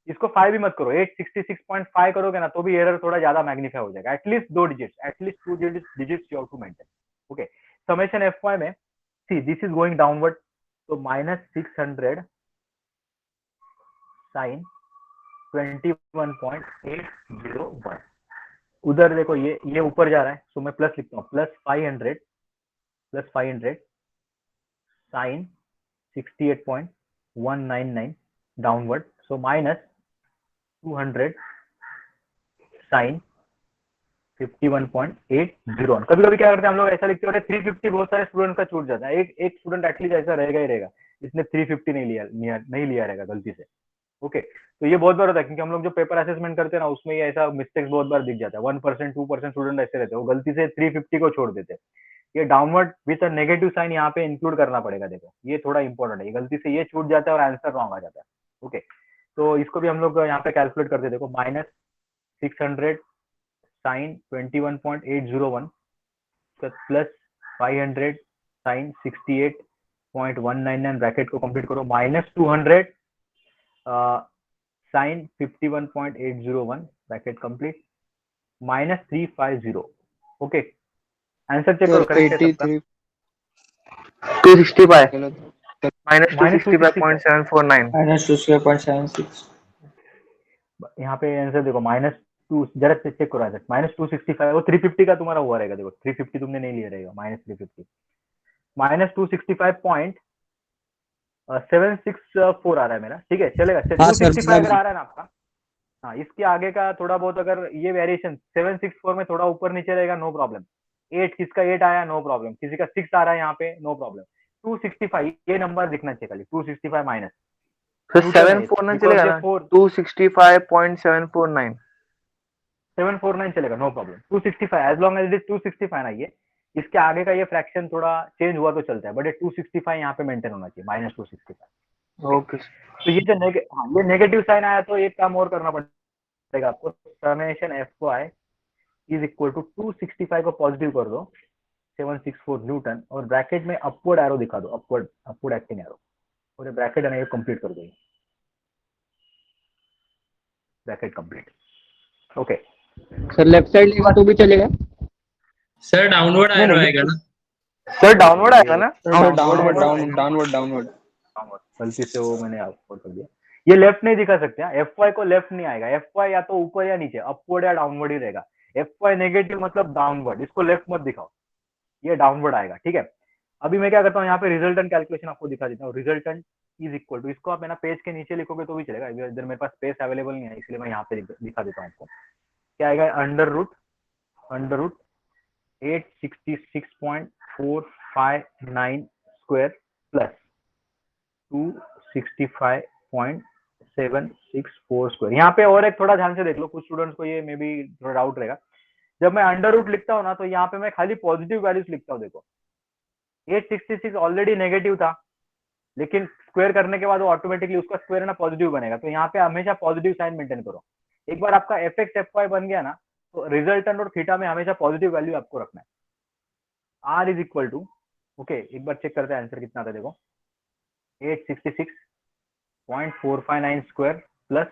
इसको 5 भी मत करो, 866.5 करोगे ना तो भी एरर थोड़ा ज्यादा मैग्नीफाई हो जाएगा, at least 2 digits, at least 2 digits you have to maintain. Okay, summation FY में see this is going downward, तो -600 साइन 21.801, उधर देखो ये ऊपर जा रहा है, तो मैं प्लस लिखता हूँ, +500 साइन 68.199 डाउनवर्ड, सो -200 साइन 51.801। कभी कभी क्या करते हैं हम लोग, ऐसा लिखते हैं 350 बहुत सारे स्टूडेंट का छूट जाता है, एक स्टूडेंट एटलीस्ट ऐसा रहेगा ही रहेगा जिसने 350 नहीं लिया रहेगा गलती से। ओके, तो ये बहुत बार होता है क्योंकि हम लोग जो पेपर असेसमेंट करते हैं ना उसमें ये ऐसा मिस्टेक्स बहुत बार दिख जाता है, 1% 2% स्टूडेंट ऐसे रहते हैं, वो गलती से 350 को छोड़ देते हैं, ये downward with a negative sign यहाँ पे इंक्लूड करना पड़ेगा, देखो ये थोड़ा इंपॉर्टेंट है, गलती से ये छूट जाता है और आंसर रॉन्ग आ जाता है। ओके, तो इसको भी हम लोग यहाँ पे कैलकुलेट करते हैं, देखो -600 साइन 21.801 प्लस 500 साइन 68.199 ब्रैकेट को कंप्लीट करो, minus 200 sign 51.801 bracket complete, minus 350. Okay, answer check करो करेक्ट है सबका. 265 minus माइनस 265.749. -265.76 यहाँ पे आंसर देखो, माइनस टू, जरा चेक करो आंसर, माइनस 265 और 350 का तुम्हारा हुआ रहेगा. देखो 350 तुमने नहीं लिया रहेगा, माइनस 350, माइनस 265.764 आ रहा है मेरा. ठीक है, चलेगा. हाँ सर, 265 अगर आ रहा है ना आपका, हाँ, इसके आगे का थोड़ा बहुत अगर ये वेरिएशन 764 में थोड़ा ऊपर नीचे रहेगा, नो प्रॉब्लम. 8, किसका 8 आया, नो प्रॉब्लम. किसी का 6 आ रहा है यहाँ पे, नो प्रॉब्लम. 265 ये नंबर दिखना चाहिए खाली, 265 माइनस. So 749 चलेगा ना? 265.749. 749 चलेगा, no problem. 265 as long as it is 265 ना. ये इसके आगे का ये फ्रैक्शन थोड़ा चेंज हुआ तो चलता है, बट ये 265 यहाँ पे मेंटेन होना चाहिए, माइनस 265. Okay. तो ये जो ये नेगेटिव साइन आया तो एक काम और करना पड़ेगा आपको. Summation F Y is equal to 265 को पॉजिटिव कर दो, 764 न्यूटन, और ब्रैकेट में अपवर्ड एरो दिखा दो, अपवर्ड एक्टिंग एरो, और ये ब्रैकेट है ना, ये कंप्लीट कर दो. Bracket complete. Okay. Sir left side लेगा तो भी चलेगा? सर डाउनवर्ड नहीं, एरो नहीं, आएगा ना? Sir downward आएगा ना? गलती से वो मैंने अपवर्ड कर दिया. ये लेफ्ट नहीं दिखा सकते. एफ वाई को लेफ्ट नहीं आएगा. एफ वाई या तो ऊपर या नीचे, अपवर्ड या डाउनवर्ड ही रहेगा. एफ वाई नेगेटिव मतलब डाउनवर्ड, इसको लेफ्ट मत दिखाओ, ये डाउनवर्ड आएगा. ठीक है. अभी मैं क्या करता हूँ, यहाँ पे रिजल्टेंट कैलकुलेशन आपको दिखा देता हूँ. रिजल्टेंट इज इक्वल टू, इसको आप है ना पेज के नीचे लिखोगे तो भी चलेगा, इधर मेरे पास स्पेस अवेलेबल नहीं है, इसलिए मैं यहाँ पे दिखा देता हूँ आपको. क्या आएगा, under root 866.459 square plus 265.764 square. यहाँ पे और एक थोड़ा ध्यान से देख लो, कुछ स्टूडेंट्स को ये मे बी थोड़ा डाउट रहेगा. जब मैं अंडर रूट लिखता हूँ ना, तो यहाँ पे मैं खाली पॉजिटिव वैल्यूज लिखता हूँ. देखो 866 ऑलरेडी नेगेटिव था, लेकिन स्क्वायर करने के बाद वो ऑटोमेटिकली उसका स्क्वायर है ना पॉजिटिव बनेगा. तो यहाँ पे हमेशा पॉजिटिव साइन मेंटेन करो. एक बार आपका एफ एक्स एफ वाई बन गया ना, तो रिजल्टेंट और थीटा में हमेशा पॉजिटिव वैल्यू आपको रखना है. R is equal to, okay, एक बार चेक करते हैं आंसर कितना था. देखो 866.459 स्क्वायर प्लस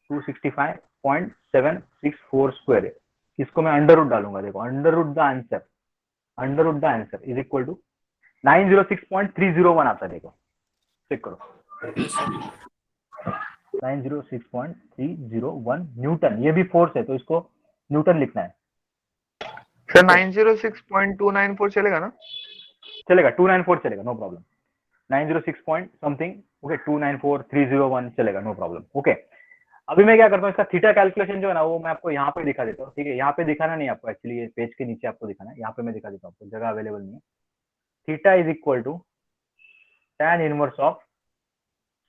265.764 स्क्वायर. इसको मैं अंडर रूट डालूंगा. देखो under root the answer is equal to 906.301 आता है. देखो चेक करो, 906.301 न्यूटन. ये भी फोर्स है तो इसको न्यूटन लिखना है. Sir 906.294 चलेगा ना? चलेगा, 294 चलेगा, no problem. 906 point something, okay, 294.301 चलेगा, नो प्रॉब्लम. ओके. अभी मैं क्या करता हूँ, इसका थीटा कैलकुलेशन जो है ना, वो मैं आपको यहाँ पे दिखा देता हूँ. ठीक है, यहाँ पे दिखाना नहीं आपको, एक्चुअली ये पेज के नीचे आपको दिखाना है. यहाँ पे मैं दिखा देता हूँ, आपको जगह अवेलेबल नहीं है. Theta is equal to tan inverse of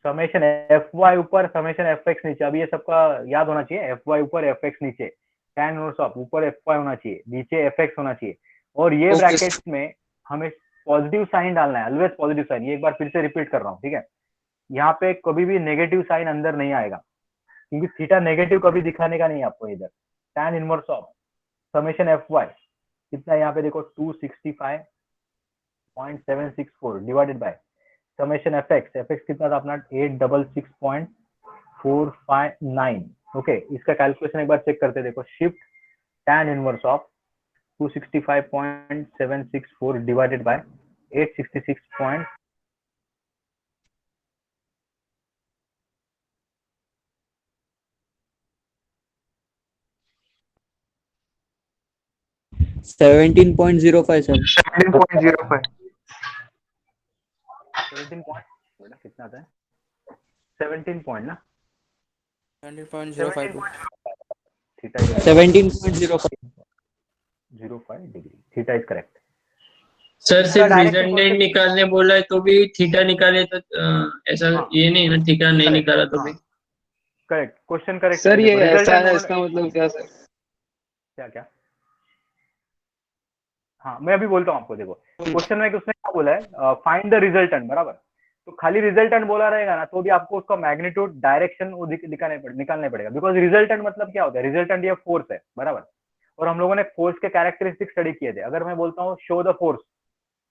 summation F Y ऊपर, समेशन एफ एक्स नीचे. अभी ये सबका याद होना चाहिए, एफ वाई ऊपर, एफ एक्स नीचे. tan इनवर्स ऑफ ऊपर एफ वाई होना चाहिए, नीचे एफ एक्स होना चाहिए, और ये ब्रैकेट्स में हमें पॉजिटिव साइन डालना है, ऑलवेज पॉजिटिव साइन. ये एक बार फिर से रिपीट कर रहा हूँ. ठीक है, यहाँ पे कभी भी नेगेटिव साइन अंदर नहीं आएगा, क्योंकि थीटा नेगेटिव कभी दिखाने का नहीं है आपको इधर. tan inverse of summation F Y कितना है यहाँ पे, देखो 265.764 divided by summation F X कितना था अपना, 866.459. ओके, इसका कैलकुलेशन एक बार चेक करते. देखो shift tan inverse of 265.764 divided bye 866. Seventeen 17.05 sir. 17.05. 17 point कितना आता है, 17 पॉइंट ना, 20.05 theta 17.05 degree. Theta is correct. Sir इसका सिर्फ डायरेक्ट रिजल्टेंट क्वेश्चन, निकालने बोला है तो भी थीटा निकाले तो ऐसा हाँ, ये नहीं ना, थीटा नहीं करेक्ट, निकाला तो हाँ, भी. Correct question correct. सर ये ऐसा रिजल्टेंट है, इसका मतलब क्या सर? क्या, हाँ मैं अभी बोलता हूँ आपको. देखो क्वेश्चन में उसने क्या बोला है, फाइंड द रिजल्टेंट, बराबर. तो खाली रिजल्टेंट बोला रहेगा ना, तो भी आपको उसका मैग्नीट्यूड डायरेक्शन वो निकालने पड़ेगा. बिकॉज रिजल्टेंट मतलब क्या होता है, रिजल्टेंट ये फोर्स है, बराबर. और हम लोगों ने फोर्स के कैरेक्टरिस्टिक स्टडी किए थे. अगर मैं बोलता हूँ शो द फोर्स,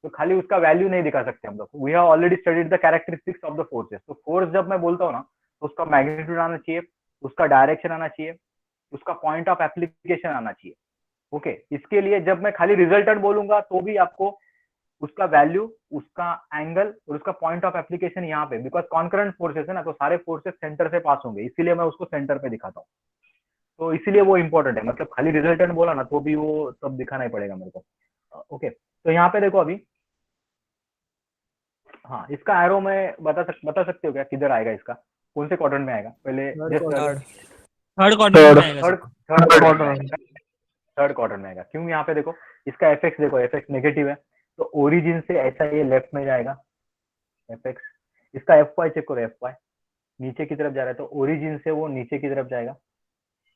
तो खाली उसका वैल्यू नहीं दिखा सकते हम लोग। We have already studied the characteristics of the forces. तो फोर्स जब मैं बोलता हूँ ना, तो उसका मैग्नीट्यूड आना चाहिए, उसका डायरेक्शन आना चाहिए, उसका पॉइंट ऑफ एप्लीकेशन आना चाहिए। ओके, इसके लिए जब मैं खाली रिजल्टेंट बोलूंगा तो भी आपको उसका वैल्यू, उसका एंगल और उसका पॉइंट ऑफ एप्लीकेशन यहाँ पे, बिकॉज कॉन्करेंट फोर्सेस है ना, तो सारे फोर्सेस सेंटर से पास होंगे, इसीलिए मैं उसको सेंटर पे दिखाता हूँ। तो इसीलिए वो इंपॉर्टेंट है, मतलब खाली रिजल्टेंट बोला ना तो भी वो सब दिखाना ही पड़ेगा मेरे को। ओके, तो यहाँ पे देखो अभी, हाँ इसका एरो मैं बता सकते हो क्या किधर आएगा, इसका कौन से क्वाड्रेंट में आएगा पहले? थर्ड। थर्ड क्वार्टर में आएगा थर्ड सर। थर्ड क्वाड्रेंट में आएगा। क्यों? यहाँ पे देखो इसका एफ एक्स देखो, एफ एक्स नेगेटिव है, तो ओरिजिन से ऐसा ये लेफ्ट में जाएगा एफ एक्स। इसका एफ वाई चेक करो, एफ वाई नीचे की तरफ जा रहा है, तो ओरिजिन से वो नीचे की तरफ जाएगा,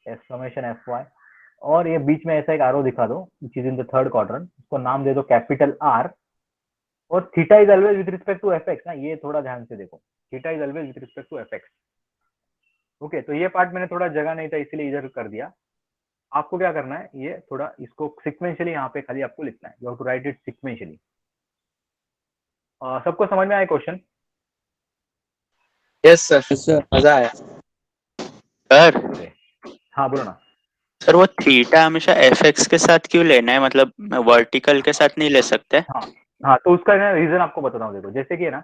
समेशन एफ वाई। और ये बीच में ऐसा एक आरो दिखा दो, which is in the third quadrant, उसको नाम दे दो कैपिटल आर। और theta is always with respect to F X ना, ये थोड़ा ध्यान से देखो, theta is always with respect to F X. Okay, तो ये पार्ट मैंने थोड़ा जगह नहीं था इसलिए इधर कर दिया। आपको क्या करना है, ये थोड़ा इसको सिक्वेंशियली यहाँ पे खाली आपको लिखना है, you have to write it sequentially. सबको समझ में आया question? Yes sir, Yes, sir. मजा आया। सर हाँ बोलो ना। सर वो थीटा हमेशा एफ एक्स के साथ क्यों लेना है, मतलब वर्टिकल के साथ नहीं ले सकते? हाँ हाँ, तो उसका ना रीजन आपको बताता हूँ। देखो जैसे कि है ना,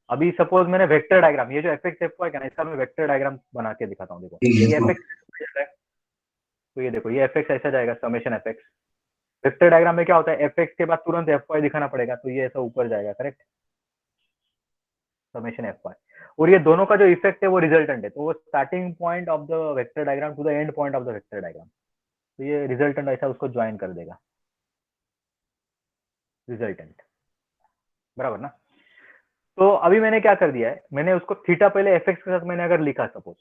अभी सपोज मैंने वेक्टर डायग्राम, ये जो एफ एक्स एफ वाई है ना, इसका मैं वेक्टर डायग्राम बना के दिखाता हूँ। देखो ये एफ एक्स है, तो ये देखो ये एफ एक्स ऐसा जाएगा, summation F x. Vector diagram में क्या होता है, एफ एक्स के बाद तुरंत एफ वाई दिखाना पड़ेगा, तो ये ऐसा ऊपर जाएगा, करेक्ट, समेशन एफ वाई। और ये दोनों का जो इफेक्ट है वो रिजल्टेंट है, तो वो starting point of the vector diagram to the end point of the vector diagram, तो ये रिजल्टेंट ऐसा उसको ज्वाइन कर देगा, रिजल्टेंट, बराबर ना। तो अभी मैंने क्या कर दिया है, मैंने उसको थीटा पहले एफ एक्स के साथ मैंने अगर लिखा सपोज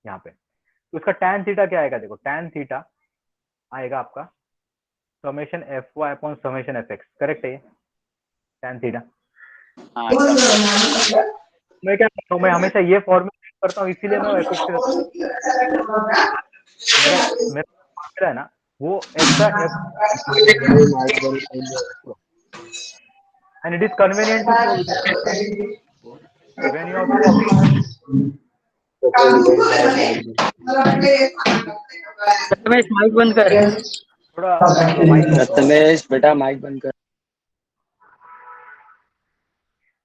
यहाँ पे, तो उसका टैन थीटा क्या आएगा? देखो टैन थीटा आएगा आपका summation F Y upon summation F X, correct है ये टैन थीटा। हाँ मैं क्या करता हूँ, मैं हमेशा ये फॉर्मूला करता हूँ, इसीलिए मैं एफ एक्स के साथ मेरा मेरा फॉर्मूला है ना, वो ऐसा F, and it is convenient to show with when you have to Ramesh mic बंद कर। थोड़ा माइक। रमेश बेटा माइक बंद कर।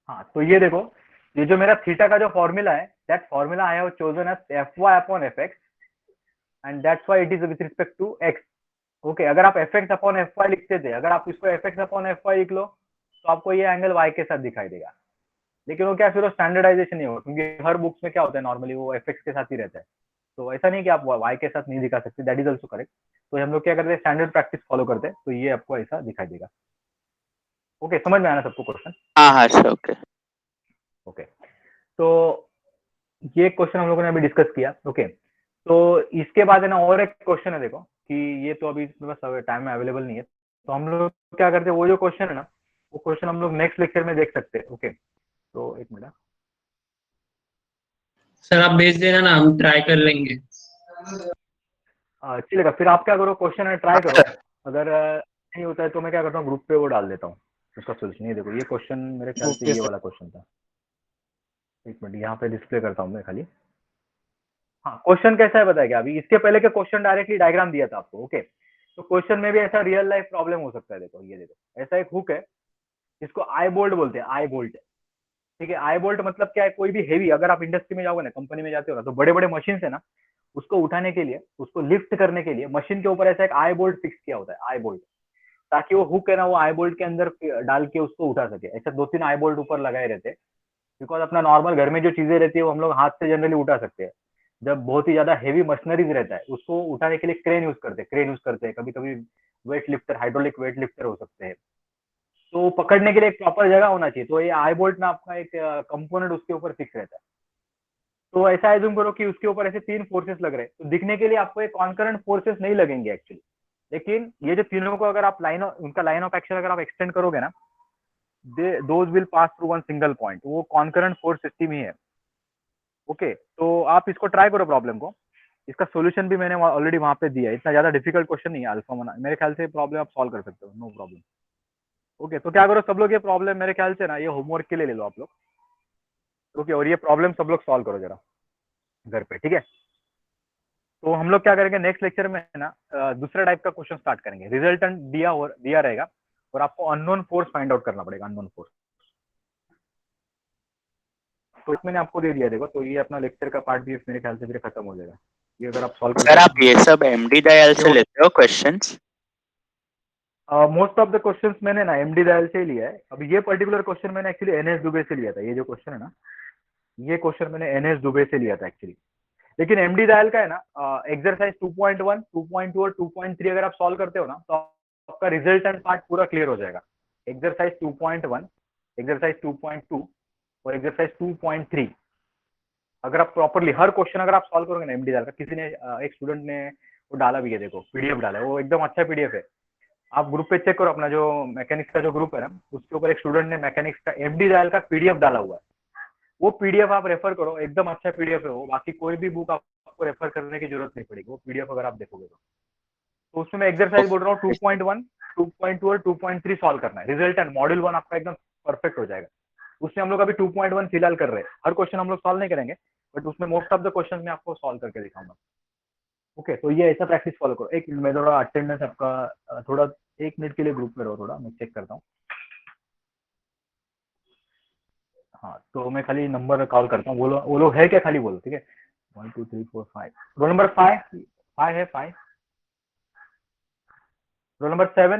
हाँ, तो ये देखो, ये जो मेरा थीटा का जो फॉर्मूला है, that formula I have chosen as F Y upon F X, and that's why it is with respect to X. Okay, अगर आप F X upon F Y लिखते थे, अगर आप इसको F X upon F Y लिख लो, तो आपको ये एंगल वाई के साथ दिखाई देगा। लेकिन वो क्या, फिर वो स्टैंडर्डाइजेशन नहीं होगा, क्योंकि हर बुक्स में क्या होता है, नॉर्मली वो एफ एक्स के साथ ही रहता है। तो ऐसा नहीं कि आप वाई के साथ नहीं दिखा सकते, दैट इज ऑल्सो करेक्ट। तो हम लोग क्या करते हैं, स्टैंडर्ड प्रैक्टिस फॉलो करते हैं, तो ये आपको ऐसा दिखाई देगा। ओके, समझ में आना सबको क्वेश्चन? हाँ हाँ सर, ओके। ओके, तो ये क्वेश्चन हम लोगों ने अभी डिस्कस किया। ओके, तो इसके बाद है ना और एक क्वेश्चन है, देखो कि ये तो अभी मेरे पास टाइम में अवेलेबल नहीं है, तो हम लोग क्या करते हैं, वो जो क्वेश्चन है ना, वो क्वेश्चन हम लोग नेक्स्ट लेक्चर में देख सकते हैं। ओके, तो एक मिनट सर आप भेज देना ना, हम ट्राई कर लेंगे। चलेगा। फिर आप क्या करो, क्वेश्चन है ट्राई करो, अगर नहीं होता है तो मैं क्या करता हूँ, ग्रुप पे वो डाल देता हूँ उसका सोल्यूशन। ये देखो ये क्वेश्चन मेरे ख्याल से Okay, ये sir. वाला क्वेश्चन था। एक मिनट यहाँ पे डिस्प्ले करता हूँ मैं खाली। हाँ, क्वेश्चन कैसा है बताया, अभी इसके पहले के क्वेश्चन डायरेक्टली डायग्राम दिया था आपको। ओके, तो क्वेश्चन में भी ऐसा रियल लाइफ प्रॉब्लम हो सकता है। देखो ये देखो, ऐसा एक हुक है, इसको आई बोल्ट बोलते हैं, आई बोल्ट। ठीक है, आई बोल्ट मतलब क्या है, कोई भी हेवी, अगर आप इंडस्ट्री में जाओगे ना, कंपनी में जाते हो ना, तो बड़े बड़े मशीन है ना, उसको उठाने के लिए, उसको लिफ्ट करने के लिए मशीन के ऊपर ऐसा एक आई बोल्ट फिक्स किया होता है, आई बोल्ट, ताकि वो हुक है ना, वो आई बोल्ट के अंदर डाल के उसको उठा सके। ऐसा 2-3 आई बोल्ट ऊपर लगाए रहते हैं, बिकॉज अपना नॉर्मल घर में जो चीजें रहती है वो हम लोग हाथ से जनरली उठा सकते हैं। जब बहुत ही ज्यादा हेवी मशीनरीज रहता है, उसको उठाने के लिए क्रेन यूज करते हैं, कभी कभी weight lifter, hydraulic weight lifter हो सकते हैं। तो पकड़ने के लिए एक प्रॉपर जगह होना चाहिए, तो ये आई बोल्ट में आपका एक कंपोनेंट उसके ऊपर फिक्स रहता है। तो ऐसा एज्यूम करो कि उसके ऊपर ऐसे 3 फोर्सेस लग रहे हैं, तो दिखने के लिए आपको एक कॉन्करेंट फोर्सेस नहीं लगेंगे एक्चुअली, लेकिन ये जो तीनों को अगर आप उनका लाइन ऑफ एक्शन अगर आप एक्सटेंड करोगे ना, those will pass through one single point, वो कॉन्करेंट फोर्स सिस्टम ही है। ओके, तो आप इसको ट्राई करो प्रॉब्लम को, इसका सॉल्यूशन भी मैंने ऑलरेडी वहां पे दिया है, इतना ज्यादा डिफिकल्ट क्वेश्चन नहीं है अल्फा मना, मेरे ख्याल से प्रॉब्लम आप सॉल्व कर सकते हो, नो प्रॉब्लम। ओके, तो क्या करो सब लोग, ये प्रॉब्लम मेरे ख्याल से ना ये होमवर्क के लिए ले लो आप लोग। ओके, और ये प्रॉब्लम सब लोग सॉल्व करो जरा घर पे, ठीक है। तो हम लोग क्या करेंगे नेक्स्ट लेक्चर में है ना, दूसरा टाइप का क्वेश्चन स्टार्ट करेंगे। रिजल्टेंट दिया रहेगा और आपको अननोन फोर्स फाइंड आउट करना पड़ेगा, अननोन फोर्स। तो मैंने आपको दे दिया, देखो, तो ये अपना लेक्चर का पार्ट भी मेरे ख्याल से फिर खत्म हो जाएगा, ये अगर आप सॉल्व सर आप ये सब एमडी दयाल से लेते हो questions? Most of the questions मैंने ना एमडी दयाल से ही लिया है। अब ये पर्टिकुलर क्वेश्चन मैंने एक्चुअली एनएस दुबे से लिया था। ये जो क्वेश्चन है ना, ये क्वेश्चन मैंने एनएस दुबे से लिया था एक्चुअली। लेकिन एमडी दयाल का है ना, एक्सरसाइज 2.1, 2.2 और 2.3 अगर आप सॉल्व करते हो ना, तो आपका रिजल्टेंट पार्ट पूरा क्लियर हो जाएगा। एक्सरसाइज 2.1, एक्सरसाइज 2.2 और एक्सरसाइज 2.3 अगर आप प्रॉपरली हर क्वेश्चन अगर आप सॉल्व करोगे ना एमडी दयाल का, किसी ने एक स्टूडेंट ने वो डाला भी है, देखो पीडीएफ डाला है, वो एकदम अच्छा पीडीएफ है। आप ग्रुप पे चेक करो, अपना जो मैकेनिक्स का जो ग्रुप है ना, उसके ऊपर एक स्टूडेंट ने मैकेनिक्स का एमडी दयाल का पीडीएफ डाला हुआ है। वो पीडीएफ आप रेफर करो, एकदम अच्छा पीडीएफ है वो। बाकी कोई भी बुक आपको रेफर करने की जरूरत नहीं पड़ेगी, वो पीडीएफ अगर आप देखोगे तो उसमें मैं एक्सरसाइज बोल रहा हूँ 2.1, 2.2 और 2.3 सॉल्व करना है। रिजल्टेंट मॉड्यूल 1 आपका एकदम परफेक्ट हो जाएगा। उसमें हम लोग अभी 2.1 फिलहाल कर रहे हैं, हर क्वेश्चन हम लोग सॉल्व नहीं करेंगे, बट उसमें मोस्ट ऑफ द क्वेश्चन मैं आपको सॉल्व करके दिखाऊंगा। ओके, तो ये ऐसा प्रैक्टिस फॉलो करो। एक मिनट, मैं थोड़ा अटेंडेंस आपका थोड़ा 1 मिनट के लिए ग्रुप में रहो, थोड़ा मैं चेक करता हूँ। हाँ, तो मैं खाली नंबर कॉल करता हूँ, वो लोग है क्या, खाली बोलो, ठीक है। 1 2 3 4 5, रोल नंबर 5 है, 5 रोल नंबर 7